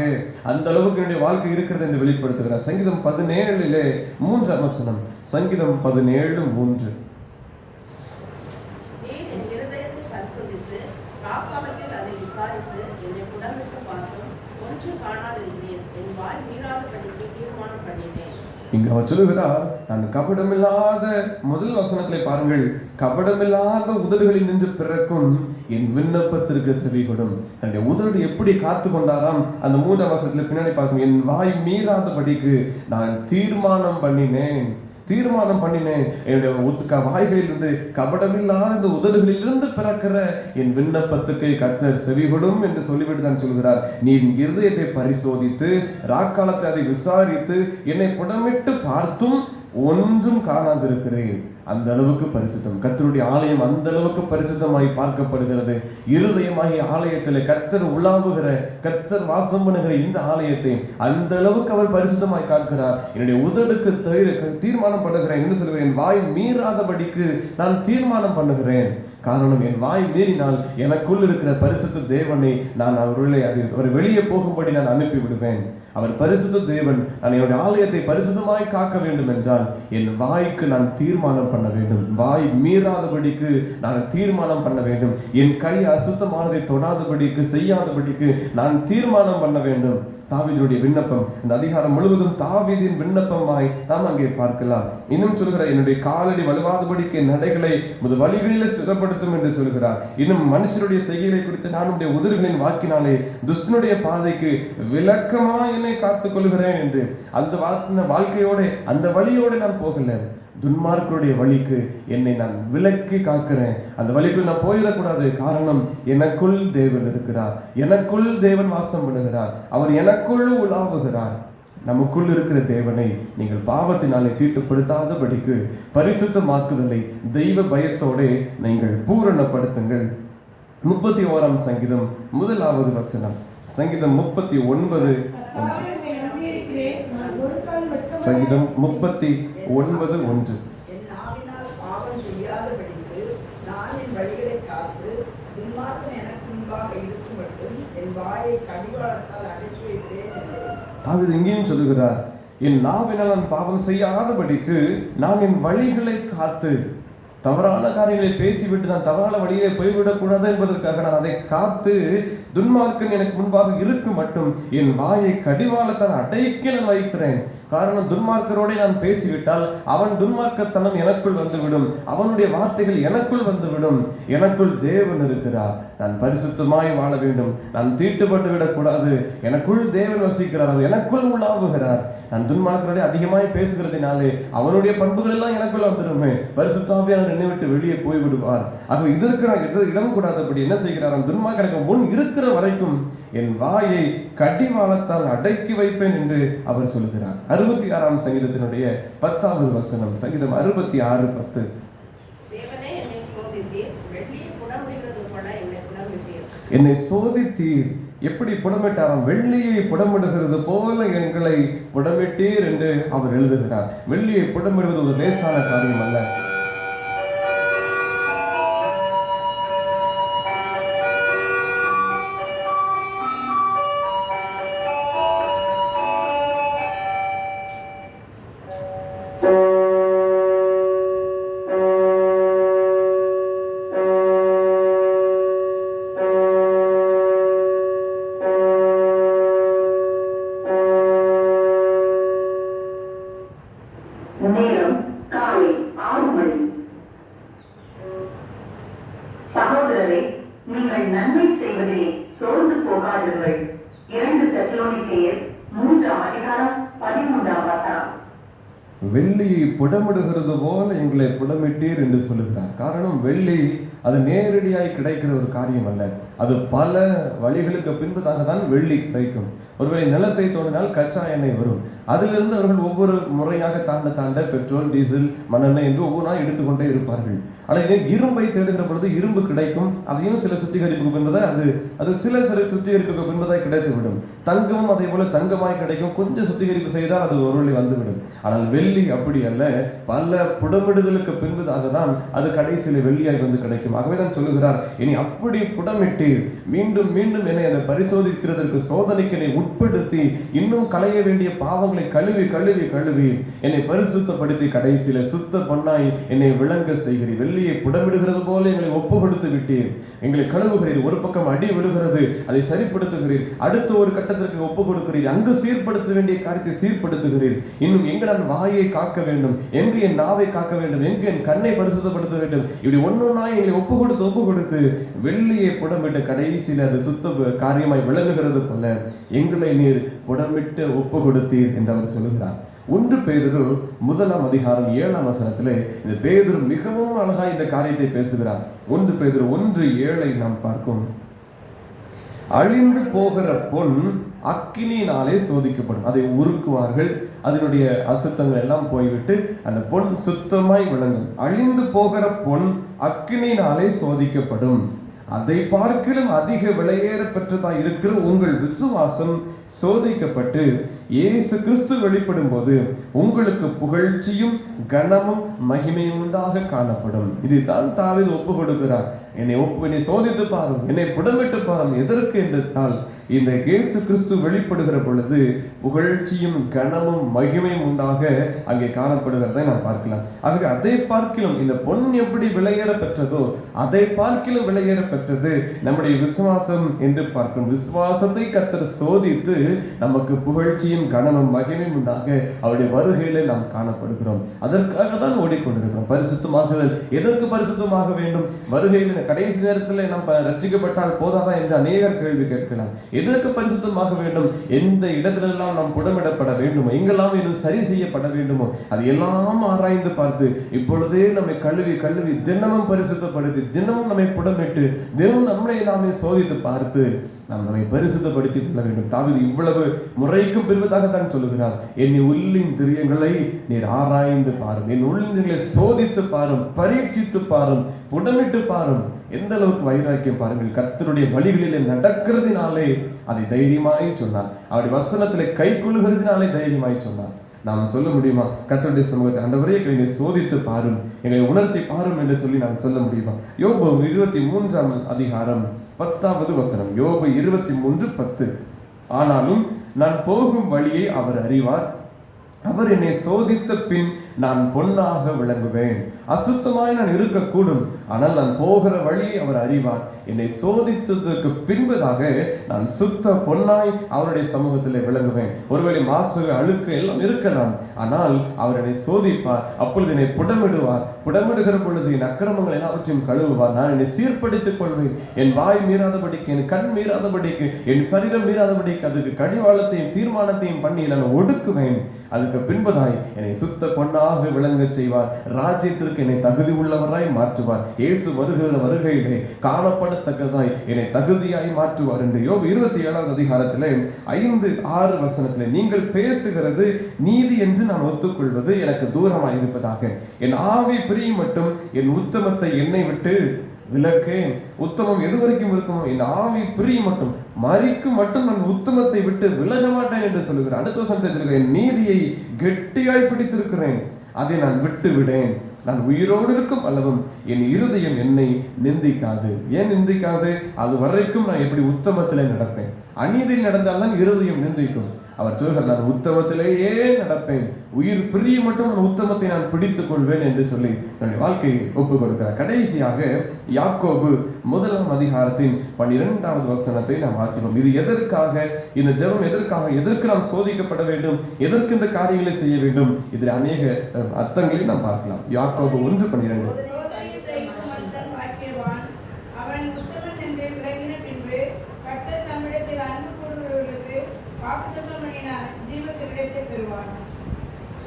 அந்த அளவுக்கு என்னுடைய வாழ்க்கை இருக்கிறது என்று வெளிப்படுத்துகிறார். சங்கீதம் 17 3ஆம் வசனம். சங்கீதம் 17:3. நீர் என் இருதயத்தை பரிசோதித்து காப்பாளத்தில் அதை விசாரித்து என்னை புடமிட்டு பார்த்தும் ஒன்றும் காணாதிருந்தேன், என் வாய் மீறாதபடிக்கு தீர்மானம் பண்ணினேன். இங்க அவர் சொல்லுகிறார், நான் கபடமில்லாத, முதல் வசனத்திலே பாருங்கள், கபடமில்லாத உதடுகளில் நின்று பிறக்கும் என் விண்ணப்பத்திற்கு செவி கொடும். தன்னுடைய உதடு எப்படி காத்து கொண்டாராம், அந்த 3ஆம் வசனத்துல பின்னாடி பார்க்கும், என் வாய் மீறாதபடிக்கு நான் தீர்மானம் பண்ணினேன். என்னுடைய வாய்களிலிருந்து, கபடமில்லாத உதடுகளிலிருந்து பிறக்கிற என் விண்ணப்பத்துக்கு கர்த்தர் செவிகொடும் என்று சொல்லிவிட்டு தான் சொல்கிறார், நீ இருதயத்தை பரிசோதித்து ராக்காலத்தை அதை விசாரித்து என்னை புடமிட்டு பார்த்தும் ஒன்றும் காணாதிருக்கிறேன். அந்த அளவுக்கு பரிசுத்தம். கர்த்தருடைய ஆலயம் அந்த அளவுக்கு பரிசுத்தமாய் பார்க்கப்படுகிறது. இருதயமாகிய ஆலயத்தில் கர்த்தர் உலாவுகிற, கர்த்தர் வாசம் பண்ணுகிற இந்த ஆலயத்தை அந்த அளவுக்கு அவர் பரிசுத்தமாய் காக்கிறார். என்னுடைய உதடுக்கு தீர்மானம் பண்ணுகிறேன் என்று சொல்கிறேன், வாய் மீறாதபடிக்கு நான் தீர்மானம் பண்ணுகிறேன். காரணம், என் வாய் மீறினால் எனக்குள் இருக்கிற பரிசுத்த தேவனை நான் அவர் வெளியே போகும்படி நான் அனுப்பி விடுவேன். அவர் பரிசுத்த தேவன். நான் என்னுடைய ஆலயத்தை பரிசுத்தமாய் காக்க வேண்டும் என்றால் என் வாய்க்கு நான் தீர்மானம் பண்ண வேண்டும். வாய் மீறாதபடிக்கு நான் தீர்மானம் பண்ண வேண்டும். என் கை அசுத்தமானதை தொடாதபடிக்கு, செய்யாதபடிக்கு நான் தீர்மானம் பண்ண வேண்டும். தாவீதுடைய விண்ணப்பம், இந்த அதிகாரம் முழுவதும் தாவீதின் விண்ணப்பமாய் நாம் அங்கே பார்க்கலாம். இன்னும் சொல்கிற, என்னுடைய காலடி வலுவாதபடிக்கு என் நடைகளை வழிகளிலே ஸ்திரப்படுத்தும் என்று சொல்கிறார். இன்னும் மனுஷருடைய செய்கைகளை குறித்து, நான் உடைய உதடுகளின் வாக்கினாலே துஷ்டனுடைய பாதைக்கு விலக்கமா என்னை காத்துக் கொள்கிறேன் என்று அந்த வாழ்க்கையோட, அந்த வழியோடு நான் போகல, துன்மார்க்கருடைய வழிக்கு என்னை நான் விலக்கி காக்கிறேன். அந்த வழிக்குள் நான் போயிடக்கூடாது. காரணம், எனக்குள் தேவன் இருக்கிறார், எனக்குள் தேவன் வாசம் பண்ணுகிறார், அவர் எனக்குள் உலாவுகிறார். நமக்குள் இருக்கிற தேவனை நீங்கள் பாவத்தினாலே தீட்டுப்படுத்தாதபடிக்கு பரிசுத்தமாக்குதலை தெய்வ பயத்தோடு நீங்கள் பூரணப்படுத்துங்கள். 31ஆம் சங்கீதம் 1வது வசனம். சங்கீதம் 39 சங்கீதம் 39:1. என் நாவினால் பாவம் செய்யாதபடிக்கு நான் என் வழிகளை காத்து துன்மார்க்கன் எனக்கு முன்பாக இருக்கும் மட்டும் என் வாயை கடிவாளத்தால் அடக்கி வைப்பேன் என்றேன். தாவீது இங்கேயும் சொல்லுகிறார், என் நாவினால் நான் பாவம் செய்யாதபடிக்கு நான் என் வழிகளை காத்து, தவறான காரியங்களை பேசிவிட்டு நான் தவறான வழியிலே போய்விடக்கூடாது என்பதற்காக நான் அதை காத்து, துன்மார்க்கன் எனக்கு முன்பாக இருக்கு மட்டும் என் வாயை கடிவாளத்தால் அடைக்க நான் வைக்கிறேன். காரணம், துன்மார்க்கரோட நான் பேசிவிட்டால் அவன் துன்மார்க்கத்தனம் எனக்குள் வந்துவிடும், அவனுடைய வார்த்தைகள் எனக்குள் வந்துவிடும். எனக்குள் தேவன் இருக்கிறார், நான் பரிசுத்தமாய் வாழ வேண்டும், நான் தீட்டுப்பட்டு விடக்கூடாது. எனக்குள் தேவன் வசிக்கிறார், அவர் எனக்குள் உலாவுகிறார். நான் துன்மார்க்கரோட அதிகமாய் பேசுகிறதுனாலே அவனுடைய பண்புகள் எல்லாம் எனக்குள்ள வந்துடுமே, பரிசுத்தாவியானவர் என்னை விட்டு வெளியே போய்விடுவார். ஆக இதற்கு நான் இடம் கூடாதபடி என்ன செய்கிறார், துன்மார்க்கனுக்கு முன் இருக்கிற வரைக்கும் என் வாயை கடிவாளத்தால் அடக்கி வைப்பேன் என்று அவர் சொல்கிறார். 66ஆம் சங்கீதத்தினுடைய 10வது வசனம், சங்கீதம் 66:10. தேவனே என்னை சோதித்தீர், வெள்ளியை புடமிடுகிறது போல என்னை புடமிட்டீர். என்னை சோதித்தீர், எப்படி புடமிட்டாராம், வெள்ளியை புடமிடுகிறது போல எங்களை புடமிட்டீர் என்று அவர் எழுதுகிறார். வெள்ளியை புடமிடுவது ஒரு லேசான காரியம் அல்ல. நேரம் காலை 6 மணி. சகோதரரே, நீங்கள் நன்மை செய்வதிலே சோர்ந்து போகாதீர்கள். 2 தெசலோனிக்கேயர் 3ஆம் அதிகாரம் 13ஆம் வசனம். வெள்ளியை புடமிடுகிறது போல எங்களை புடமிட்டீர் என்று சொல்லுகிறார். காரணம், வெள்ளி அது நேரடியாய் கிடைக்கிற ஒரு காரியம் அல்ல, அது பல வழிகளுக்கு பின்பதாக தான் வெள்ளி கிடைக்கும். ஒருவேளை நிலத்தை தோண்டினால் கச்சா எண்ணெய் வரும், அதிலிருந்து அவர்கள் ஒவ்வொரு முறையாக தாண்ட பெட்ரோல், டீசல், மண்ணெண்ணெய் என்று ஒவ்வொரு நாள் எடுத்துக்கொண்டே இருப்பார்கள். ஆனால் இதே இரும்பை தேடுகிற பொழுது இரும்பு கிடைக்கும், அதையும் சில சுத்திகரிப்புக்கு பின்பதாக அது சில சுத்திகரிப்புக்கு பின்பதாக கிடைத்துவிடும். தங்கமும் அதே போல தங்கமாய் கிடைக்கும், கொஞ்சம் சுத்திகரிப்பு செய்தால் அது ஒருவேளை வந்துவிடும். ஆனால் வெள்ளி அப்படி அல்ல, பல புடமிடுதலுக்கு பின்பதாக தான் அது கடைசியில் வெள்ளியாய் வந்து கிடைக்கும். ஆகவே தான் சொல்லுகிறார், இனி அப்படி புடமிட்டு மீண்டும் மீண்டும் என்னை பரிசோதிக்கிறதற்கு, சோதனைக்கு என்னை உட்படுத்தி இன்னும் களைய வேண்டிய பாவங்களை கழுவி கழுவி கழுவி என்னை பரிசுத்தப்படுத்தி கடைசியில சுத்த பொன்னாய் என்னை விளங்க செய்கிறீர். வெள்ளியை புடமிடுகிறது போல எங்களை ஒப்பு கொடுத்து விட்டீர், எங்களை கழுவுகிறீர். ஒரு பக்கம் அடி விழுகிறது, அதை சரிப்படுத்துகிறீர். அடுத்த ஒரு கட்டத்திற்கு ஒப்பு கொடுக்கிறீர், அங்கு சீர்படுத்த வேண்டிய காரியத்தை சீர்படுத்துகிறீர். இன்னும் எங்க நான் வாயை காக்க வேண்டும், எங்கு என் நாவை காக்க வேண்டும், எங்கு என் கண்ணை பரிசுத்தப்படுத்த வேண்டும், இப்படி ஒன்னொன்னாய் எங்களை ஒப்பு கொடுத்து வெள்ளியை புடமிட்டு கடைசியில் அது சுத்த காரியமாய் விளங்குகிறது போல எங்களை நீர் புடமிட்டு ஒப்பு கொடுத்தீர் என்று அவர் சொல்லுகிறார். 1 பேதுரு 1ஆம் அதிகாரம் 7ஆம் வசனத்திலே இந்த பேதுரு மிகவும் அழகாய் இந்த காரியத்தை பேசுகிறார். 1 பேதுரு 1:7 நாம் பார்க்கும். அழிந்து போகிற பொன் அக்கினியினாலே சோதிக்கப்படும். அதை உருக்குவார்கள், அதனுடைய அசுத்தங்கள் எல்லாம் போய்விட்டு அந்த பொன் சுத்தமாய் விளங்கும். அழிந்து போகிற பொன் அக்கினியினாலே சோதிக்கப்படும். அதை பார்க்கிலும் அதிக விலையேற பெற்றதாய் இருக்கிற உங்கள் விசுவாசம் சோதிக்கப்பட்டு இயேசு கிறிஸ்து வெளிப்படும் போது உங்களுக்கு புகழ்ச்சியும் கனமும் மகிமையும் உண்டாக காணப்படும். இதுதான் தாவீது ஒப்பு கொடுக்கிறார். என்னை சோதித்து பாரும், என்னை புடமிட்டு பாரும். எதற்கு என்றால் இந்த இயேசு கிறிஸ்து வெளிப்படுகிற பொழுது புகழ்ச்சியும் கனமும் மகிமையும் உண்டாக அங்கே காணப்படுகிறதை நாம் பார்க்கலாம். ஆகவே அதை பார்க்கிலும் இந்த பொன் எப்படி விலையேற பெற்றதோ அதை பார்க்கிலும் விலையேற பெற்றது நம்முடைய விசுவாசம் என்று பார்க்கிறோம். விசுவாசத்தை கர்த்தர் சோதித்து நமக்கு புகழ்ச்சியும் கனமும் மகிமையும் உண்டாக அவருடைய வருகையிலே நாம் காணப்படுகிறோம். அதற்காக தான் ஓடிக்கொண்டிருக்கிறோம். பரிசுத்தமாகுதல், எதற்கு பரிசுத்தமாக வேண்டும்? வருகையில் கடைசி நேரத்தில் நாம் ரட்சிக்கப்பட்டால் போதாதா என்று அநேகர் கேள்வி கேட்கலாம். எதற்கு பரிசுத்தமாக வேண்டும்? எந்த இடத்திலெல்லாம் நாம் புடமிடப்பட வேண்டுமோ, எங்கெல்லாம் இது சரி செய்யப்பட வேண்டுமோ அது எல்லாம் ஆராய்ந்து பார்த்து இப்பொழுதே நம்மை கழுவி கழுவி தினமும் பரிசுத்தப்படுத்தி தினமும் நம்மை புடமிட்டு தினமும் நம்மை நாமே சோதித்து பார்த்து நாம் நம்மை பரிசுத்தப்படுத்திக் கொள்ள வேண்டும். தாவீது இவ்வளவு முறைக்கும் பெறுவதாக தான் சொல்லுகிறார். என் உள்ளின் திரியங்களை நீர் ஆராய்ந்து பாரும், என் உள்ளின்களை சோதித்து பாரும், பரீட்சித்து பாரும், புடமிட்டு பாரும். எந்த அளவுக்கு வைராக்கியம் பாருங்கள். கர்த்தருடைய வழிகளிலே நடக்கிறதுனாலே அதை தைரியமாய் சொன்னார். அவருடைய வசனத்திலே கை கொள்ளுகிறதுனாலே தைரியமாய் சொன்னார். நாம் சொல்ல முடியுமா? கர்த்தருடைய சமூகத்தை ஆண்டவரே எங்களை சோதித்து பாரும், எங்களை உணர்த்தி பாரும் என்று சொல்லி நாம் சொல்ல முடியுமா? யோபு 23ஆம் அதிகாரம் 10வது வசனம். யோபு 23:10. ஆனாலும் நான் போகும் வழியை அவர் அறிவார், அவர் என்னை சோதித்த பின் நான் பொன்னாக விளங்குவேன். அசுத்தமாய் நான் இருக்கக்கூடும், ஆனால் நான் போகிற வழியை அவர் அறிவார். என்னை சோதித்ததற்கு பின்பதாக நான் சுத்த பொன்னாய் அவருடைய சமூகத்தில் விளங்குவேன். ஒருவேளை மாசு அழுக்கு எல்லாம் இருக்கலாம், ஆனால் அவர் என்னை சோதிப்பார். அப்பொழுது என்னை புடமிடுவார். புடமிடுகிற பொழுது என் அக்கிரமங்கள் எல்லாவற்றையும் கழுவுவார். நான் என்னை சீர்படுத்திக் கொள்வேன். என் வாய் மீறாதபடிக்கு, என் கண் மீறாதபடிக்கு, என் சரீரம் மீறாதபடிக்கு அதுக்கு கடிவாளத்தையும் தீர்மானத்தையும் பண்ணி நான் ஒடுக்குவேன். அதுக்கு பின்பதாய் என்னை சுத்த பொன்னாக விளங்க செய்வார். ராஜ்யத்திற்கு என்னை தகுதி உள்ளவராய் மாற்றுவார். இயேசு வருகிற வருகையிலே காணப்படத்தக்கதாய் என்னை தகுதியாய் மாற்றுவார் என்று யோபு 27ஆம் அதிகாரத்திலே 5-6 வசனத்திலே, நீங்கள் பேசுகிறது நீதி என்று நான் ஒத்துக்கொள்வது எனக்கு தூரமாய் இருப்பதாக, என் ஆவி பிரியும் மட்டும் என் உத்தமத்தை என்னை விட்டு விலக்கேன். உத்தமம் எது வரைக்கும் இருக்குமோ, என் ஆவி பிரியும் மட்டும், மறிக்கும் மட்டும் நான் உத்தமத்தை விட்டு விலக மாட்டேன் என்று சொல்லுகிறேன். அடுத்த வசனத்தை சொல்லுகிறேன், என் நீதியை கெட்டியாய் பிடித்திருக்கிறேன், அதை நான் விட்டு விடேன். நான் உயிரோடு இருக்கும் அளவும் என் இருதயம் என்னை நிந்திக்காது. ஏன் நிந்திக்காது? அது வரைக்கும் நான் எப்படி உத்தமத்திலே நடப்பேன். அநீதியில் நடந்தால்தான் இருதயம் நிந்திக்கும். அவர் சொல்கிறார், நான் உத்தமத்திலேயே நடப்பேன், உயிர் பிரிய மட்டும் நான் உத்தமத்தை நான் பிடித்துக் கொள்வேன் என்று சொல்லி தன்னுடைய வாழ்க்கையை ஒப்புக் கொடுக்கிறார். கடைசியாக யாக்கோபு 1ஆம் அதிகாரத்தின் 12வது வசனத்தை நாம் வாசிப்போம். இது எதற்காக இந்த ஜெபம், எதற்கு நாம் சோதிக்கப்பட வேண்டும், எதற்கு இந்த காரியங்களை செய்ய வேண்டும், இதில் அநேக அர்த்தங்களை நாம் பார்க்கலாம். யாக்கோபு 1:12.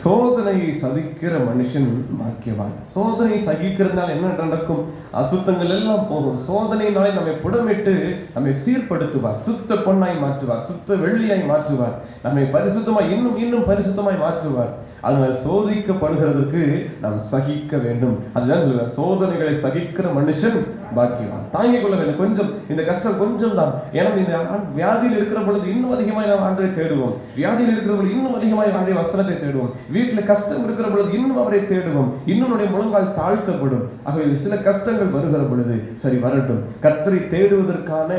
சோதனையை சகிக்கிற மனுஷன் பாக்கியவான். சோதனை சகிக்கிறதுனால என்ன நடக்கும்? அசுத்தங்கள் எல்லாம் போகும். சோதனையினாலே நம்மை புடமிட்டு நம்மை சீர்படுத்துவார், சுத்த பொன்னாய் மாற்றுவார், சுத்த வெள்ளியாய் மாற்றுவார், நம்மை பரிசுத்தமாய் இன்னும் பரிசுத்தமாய் மாற்றுவார். அதனால சோதிக்கப்படுகிறதுக்கு நாம் சகிக்க வேண்டும். அதுதான் சோதனைகளை சகிக்கிற மனுஷன் பாக்கியவான். தாங்கிக் கொள்ள வேண்டும். கொஞ்சம் இந்த கஷ்டம் கொஞ்சம் தான். ஏன்னா இந்த வியாதியில் இருக்கிற பொழுது இன்னும் அதிகமாக நாம் ஆண்டவரை தேடுவோம். வியாதியில் இருக்கிற பொழுது இன்னும் அதிகமாக ஆண்டவருடைய வசனத்தை தேடுவோம். வீட்டில் கஷ்டம் இருக்கிற பொழுது இன்னும் அவரை தேடுவோம். இன்னும் நம்முடைய முழங்கால் தாழ்த்தப்படும். ஆகவே சில கஷ்டங்கள் வருகிற பொழுது சரி வரட்டும், கர்த்தரை தேடுவதற்கான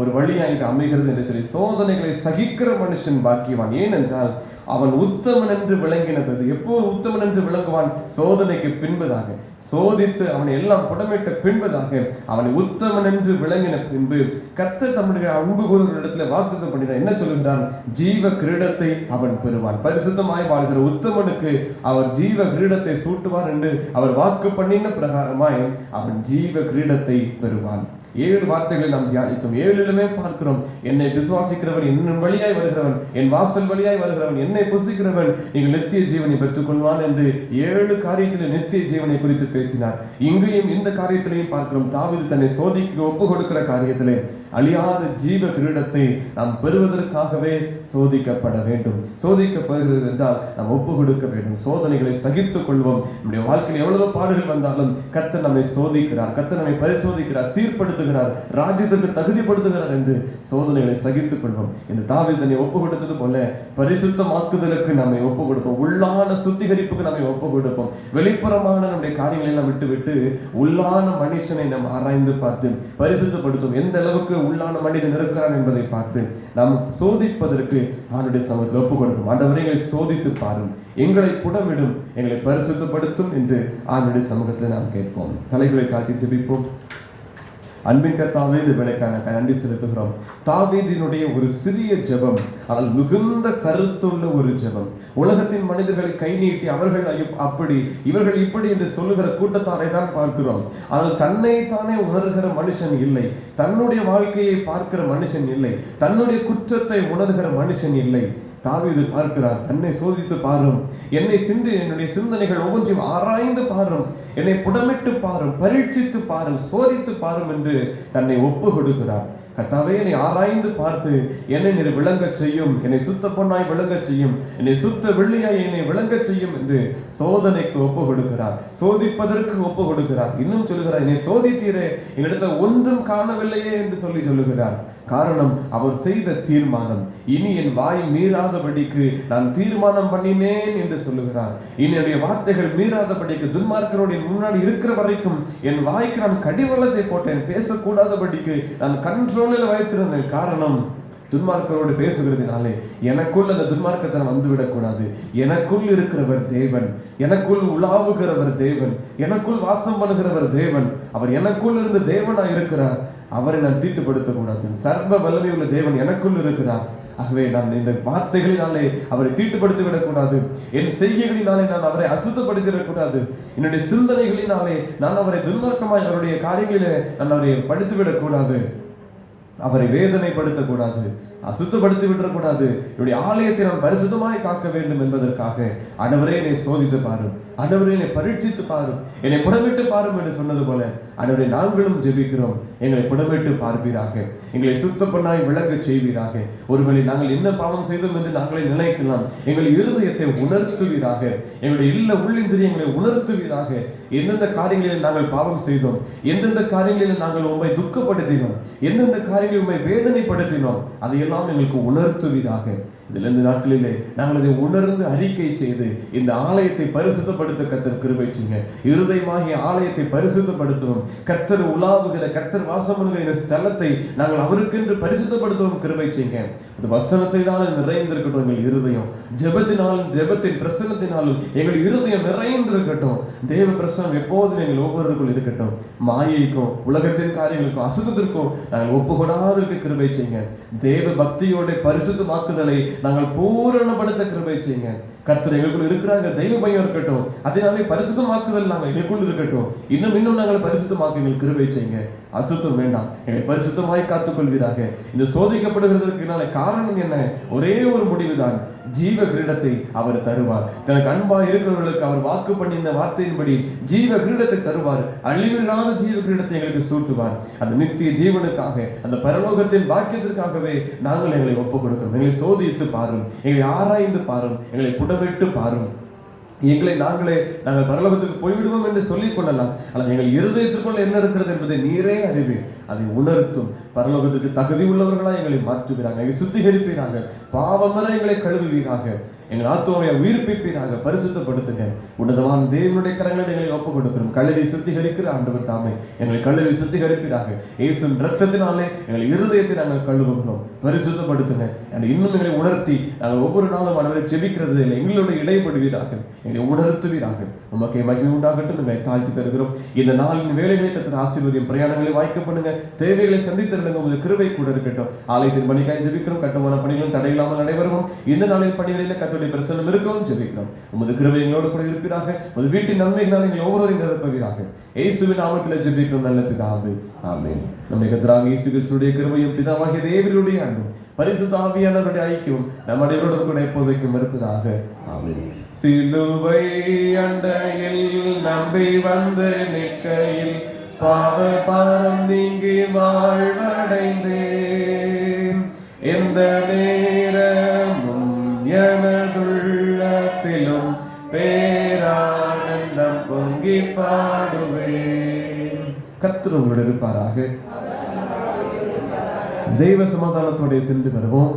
ஒரு வழியாக இது அமைகிறது என்று சொல்லி சோதனைகளை சகிக்கிற மனுஷன் பாக்கியவான். ஏனென்றால் அவன் உத்தமன் என்று விளங்கினது. எப்போது உத்தமன் என்று விளங்குவான்? சோதனைக்கு பின்பதாக. சோதித்து அவனை எல்லாம் புடமிட்ட பின்பதாக அவனை உத்தமன் என்று விளங்கின பின்பு கர்த்தர் தம்முடைய அன்பு கூறுவரிடத்துல வாக்குத்தத்தம் பண்ணினார். என்ன சொல்லுகிறான்? ஜீவ கிரீடத்தை அவன் பெறுவான். பரிசுத்தமாய் வாழ்கிற உத்தமனுக்கு அவர் ஜீவ கிரீடத்தை சூட்டுவார் என்று அவர் வாக்கு பண்ணின பிரகாரமாய் அவன் ஜீவ கிரீடத்தை பெறுவான். 7 வார்த்தைகளை நாம் தியானித்தோம். 7லுமே பார்க்கிறோம், என்னை விசுவாசிக்கிறவன், என் வழியாய் வருகிறவன், என் வாசல் வழியாய் வருகிறவன், என்னை புசிக்கிறவன் நீங்கள் நித்திய ஜீவனை பெற்றுக் கொள்வான் என்று 7 காரியத்தில் நித்திய ஜீவனை குறித்து பேசினார். இங்கேயும் இந்த காரியத்திலையும் பார்க்கிறோம், தாவீது தன்னை சோதிக்க ஒப்பு கொடுக்கிற காரியத்திலே அழியாத ஜீவ கிரீடத்தை நாம் பெறுவதற்காகவே சோதிக்கப்பட வேண்டும். சோதிக்கப்படுகிறது என்றால் நாம் ஒப்பு கொடுக்க வேண்டும். சோதனைகளை சகித்துக் கொள்வோம். நம்முடைய வாழ்க்கையில் எவ்வளவு பாடுகள் வந்தாலும் கர்த்தர் நம்மை சோதிக்கிறார், கர்த்தர் நம்மை பரிசோதிக்கிறார், சீர்படுத்துகிறார், ராஜ்யத்திற்கு தகுதிப்படுத்துகிறார் என்று சோதனைகளை சகித்துக் கொள்வோம். இந்த தாவீது தன்னை ஒப்பு கொடுத்தது போல பரிசுத்தமாக்குதலுக்கு நம்மை ஒப்பு கொடுப்போம். உள்ளான சுத்திகரிப்புக்கு நம்மை ஒப்பு கொடுப்போம். வெளிப்புறமான நம்முடைய காரியங்களை எல்லாம் விட்டு உள்ளான மனுஷனை நாம் ஆராய்ந்து பார்த்து பரிசுத்தப்படுத்தும். எந்த அளவுக்கு உள்ளான மனிதன் இருக்கிறான் என்பதை பார்த்து நாம் சோதிப்பதற்கு ஆண்டவருடைய சமூகத்தில் ஒப்பு கொடுப்போம். ஆண்டவரே, எங்களை சோதித்து பாரும், எங்களை புடமிடும், எங்களை பரிசுத்தப்படுத்தும் என்று ஆண்டவருடைய சமூகத்தில் நாம் கேட்போம். தலைகளை காட்டி ஜெபிப்போம். அன்பின் கர்த்தாவே, இந்த வேளைக்கான நன்றி செலுத்துகிறோம். தாவீதினுடைய ஒரு சிறிய ஜெபம், ஆனால் மிகுந்த கருத்துள்ள ஒரு ஜெபம். உலகத்தின் மனிதர்களை கை நீட்டி அவர்கள் அப்படி இவர்கள் இப்படி என்று சொல்லுகிற கூட்டத்தாரை தான் பார்க்கிறோம். ஆனால் தன்னை தானே உணர்கிற மனுஷன் இல்லை, தன்னுடைய வாழ்க்கையை பார்க்கிற மனுஷன் இல்லை, தன்னுடைய குற்றத்தை உணர்கிற மனுஷன் இல்லை. தாவீது பார்க்கிறார், தன்னை சோதித்து பாரும், என்னுடைய சிந்தனைகள் ஒவ்வொன்றையும் ஆராய்ந்து பாரும், என்னை புடமிட்டு பாரும், பரீட்சித்து பாரும், சோதித்து பாரும் என்று தன்னை ஒப்பு கொடுக்கிறார். கர்த்தாவே என்னை ஆராய்ந்து பார்த்து என்னை நீர் விளங்க செய்யும், என்னை சுத்த பொன்னாய் விளங்க செய்யும், என்னை சுத்த வெள்ளியாய் என்னை விளங்க செய்யும் என்று சோதனைக்கு ஒப்பு கொடுக்கிறார், சோதிப்பதற்கு ஒப்பு கொடுக்கிறார். இன்னும் சொல்லுகிறார், என்னை சோதித்தீரே, என்னிடத்தில் ஒன்றும் காணவில்லையே என்று சொல்லுகிறார். காரணம், அவர் செய்த தீர்மானம். இனி என் வாய் மீறாதபடிக்கு நான் தீர்மானம் பண்ணினேன் என்று சொல்லுகிறார். இனி என்னுடைய வார்த்தைகள் மீறாதபடிக்கு, துன்மார்க்கருடைய முன்னாடி இருக்கிற வரைக்கும் என் வாய்க்கு நான் கடிவளத்தை போட்டேன், பேசக்கூடாதபடிக்கு நான் கண்ட்ரோலில் வைத்திருந்தேன். காரணம், துன்மார்க்கரோடு பேசுகிறதுனாலே எனக்குள் அந்த துன்மார்க்கத்தை வந்துவிடக்கூடாது. எனக்குள் இருக்கிறவர் தேவன், எனக்குள் உலாவுகிறவர் தேவன், எனக்குள் வாசம் பண்ணுகிறவர் தேவன். அவர் எனக்குள் இருந்து தேவனாய் இருக்கிறார். அவரை நான் தீட்டுப்படுத்தக்கூடாது. சர்வ வல்லமை உள்ள தேவன் எனக்குள் இருக்கிறார். ஆகவே நான் இந்த வார்த்தைகளினாலே அவரை தீட்டுப்படுத்தி விடக்கூடாது. என் செய்கைகளினாலே நான் அவரை அசுத்தப்படுத்திவிடக்கூடாது. என்னுடைய சிந்தனைகளினாலே நான் அவரை துன்மார்க்கமாய் அவருடைய காரியங்களிலே நான் அவரை படுத்திவிடக்கூடாது. அவரை வேதனைப்படுத்தக்கூடாது, அசுத்தப்படுத்தி விடக்கூடாது. என்னுடைய ஆலயத்தை நான் பரிசுத்தமாய் காக்க வேண்டும் என்பதற்காக ஆண்டவரே என்னை சோதித்து பாரும், ஆண்டவரே என்னை பரீட்சித்து பாரும், என்னை புடமிட்டு பாரும் என்று சொன்னது போல ஆண்டவரே நாங்களும் ஜெபிக்கிறோம். எங்களை புடமிட்டு பார்ப்பீராக, எங்களை சுத்த பண்ணாய் விளங்க செய்வீராக. ஒருவேளை நாங்கள் என்ன பாவம் செய்தோம் என்று நாங்களே நினைக்கலாம். எங்கள் இருதயத்தை உணர்த்துவீராக, எங்களுடைய இல்ல உள்ளிந்திரியங்களை உணர்த்துவீராக. எந்தெந்த காரியங்களில் நாங்கள் பாவம் செய்தோம், எந்தெந்த காரியங்களில் நாங்கள் உண்மை துக்கப்படுத்தினோம், எந்தெந்த காரியங்களில் உண்மை வேதனைப்படுத்தினோம், அதையெல்லாம் எங்களுக்கு உணர்த்துவீராக. இதில் இந்த நாட்களிலே நாங்கள் அதை உணர்ந்து அறிக்கை செய்து இந்த ஆலயத்தை பரிசுத்தப்படுத்த கர்த்தர் கிருபை செய்யுங்க. இருதயமாகிய ஆலயத்தை பரிசுத்தப்படுத்துவோம். கர்த்தர் உலாவுகிற, கர்த்தர் வாசம் பண்ணுகிற இந்த ஸ்தலத்தை நாங்கள் அவருக்கென்று பரிசுத்தப்படுத்துவோம். கிருபை செய்யுங்க. இந்த வசனத்தினாலும் நிறைந்திருக்கட்டும் எங்கள் இருதயம், ஜெபத்தினாலும் ஜெபத்தின் பிரசன்னத்தினாலும் எங்கள் இருதயம் நிறைந்திருக்கட்டும். தேவ பிரசனம் எப்போதும் எங்கள் ஒவ்வொருவருக்குள் இருக்கட்டும். மாயைக்கும் உலகத்தின் காரியங்களுக்கும் அசுத்தத்திற்கும் நாங்கள் ஒப்புக்கொடாதற்கு கிருபை செய்யுங்க. தேவ பக்தியோட பரிசுத்தமாக்குதலை நாங்கள் பூரணப்படுத்த கிருபை செய்யுங்க. கர்த்தர் எங்களுக்குள் இருக்கிறாங்க, தெய்வ பயம் இருக்கட்டும். அதனாலே பரிசுத்தமாக்குதல் நாங்கள் எங்களுக்குள் இருக்கட்டும். இன்னும் நாங்கள் பரிசுத்தமாக்க எங்களுக்கு கிருபை செய்யுங்க. அசுத்தம் வேண்டாம், எங்களை பரிசுத்தமாய் காத்துக் கொள்வீராக. இந்த சோதிக்கப்படுகிறதற்குனால காரணம் என்ன? ஒரே ஒரு முடிவுதான், ஜீவ கிரீடத்தை அவர் தருவார். தனக்கு அன்பா இருக்கிறவர்களுக்கு அவர் வாக்கு பண்ணின வார்த்தையின்படி ஜீவ கிரீடத்தை தருவார். அழிவில்லாத ஜீவ கிரீடத்தை எங்களுக்கு சூட்டுவார். அந்த நித்திய ஜீவனுக்காக, அந்த பரலோகத்தின் பாக்கியத்திற்காகவே நாங்கள் எங்களை ஒப்புக் கொடுக்கிறோம். எங்களை சோதித்து பாரும், எங்களை ஆராய்ந்து பாரும், எங்களை புடமிட்டு பாரும். எங்களை நாங்கள் பரலோகத்துக்கு போய்விடுவோம் என்று சொல்லிக் கொள்ளலாம். ஆனால் எங்கள் இருதயத்திற்குள் என்ன இருக்கிறது என்பதை நீரே அறிவீர். அதை உணர்த்தும். பரலோகத்துக்கு தகுதி உள்ளவர்களாக எங்களை மாற்றுகிறாங்க, எங்களை சுத்திகரிப்பீராக, பாவமர எங்களை கழுவுவீராக, எங்கள் ஆத்துமாவை உயிர்ப்பிப்பீராக, பரிசுத்தப்படுத்துங்க. உன்னதமான தேவனுடைய கரங்களை எங்களை ஒப்புக் கொடுக்கிறோம். கழுவி சுத்திகரிக்கிற ஆண்டவர் தாமே எங்களை கழுவி சுத்திகரிப்பீராக. இயேசுவின் இரத்தத்தினாலே எங்கள் இருதயத்தை நாங்கள் கழுவுகிறோம். பரிசுத்தப்படுத்துங்க. இன்னும் எங்களை உணர்த்தி நாங்கள் ஒவ்வொரு நாளும் அவரை ஜெபிக்கிறது இல்லை, எங்களுடைய இடைப்படுவீராக, எங்களை உணர்த்துவீராக. உமக்கே மகிமை உண்டாகட்டும். எங்களை தாழ்த்தி தருகிறோம். இந்த நாளின் வேலைகளை கர்த்தர் ஆசீர்வதியும். பிரயாணங்களை வாய்க்க பண்ணுங்க. தேவைகளை சந்தித்திருங்க. உமது கிருபை கூட இருக்கட்டும். ஆலயத்தின் பணிக்காய் ஜெபிக்கிறோம். கட்டுமான பணிகளும் தடையில்லாமல் நடைபெறும். இந்த நாளின் பணிகளில் கர்த்தருடைய பிரசன்னம் இருக்கவும் ஜெபிக்கிறோம். உமது கிருபை எங்களோடு கூட இருப்பீராக. உமது வீட்டின் நன்மைகளால் எங்கள் ஒவ்வொருவரையும் நிரப்புவீராக. இயேசுவின் நாமத்தில் ஜெபிக்கிறோம் நல்ல பிதாவே, ஆமென். நம்முடைய கர்த்தராகிய இயேசு கிறிஸ்துவின் கிருபையும் பிதாவாகிய தேவனுடைய அன்பும் பரிசுத்த ஆவியானவருடைய ஐக்கியம் நம் அனைவரோடும் கூட எப்போதைக்கும் இருப்பதாக, ஆமென். சிலுவை அண்டையில் நம்பி வந்து நிற்கையில் பாவ பாரம் நீங்கி வாழ்வடைந்தேன். எந்த நேரமும் எனதுள்ளத்திலும் பேரானந்தம் பொங்கி பாடுவேன். கர்த்தர் உங்களோடு இருப்பாராக. தெய்வ சமாதானத்தோட சென்று வருவோம்.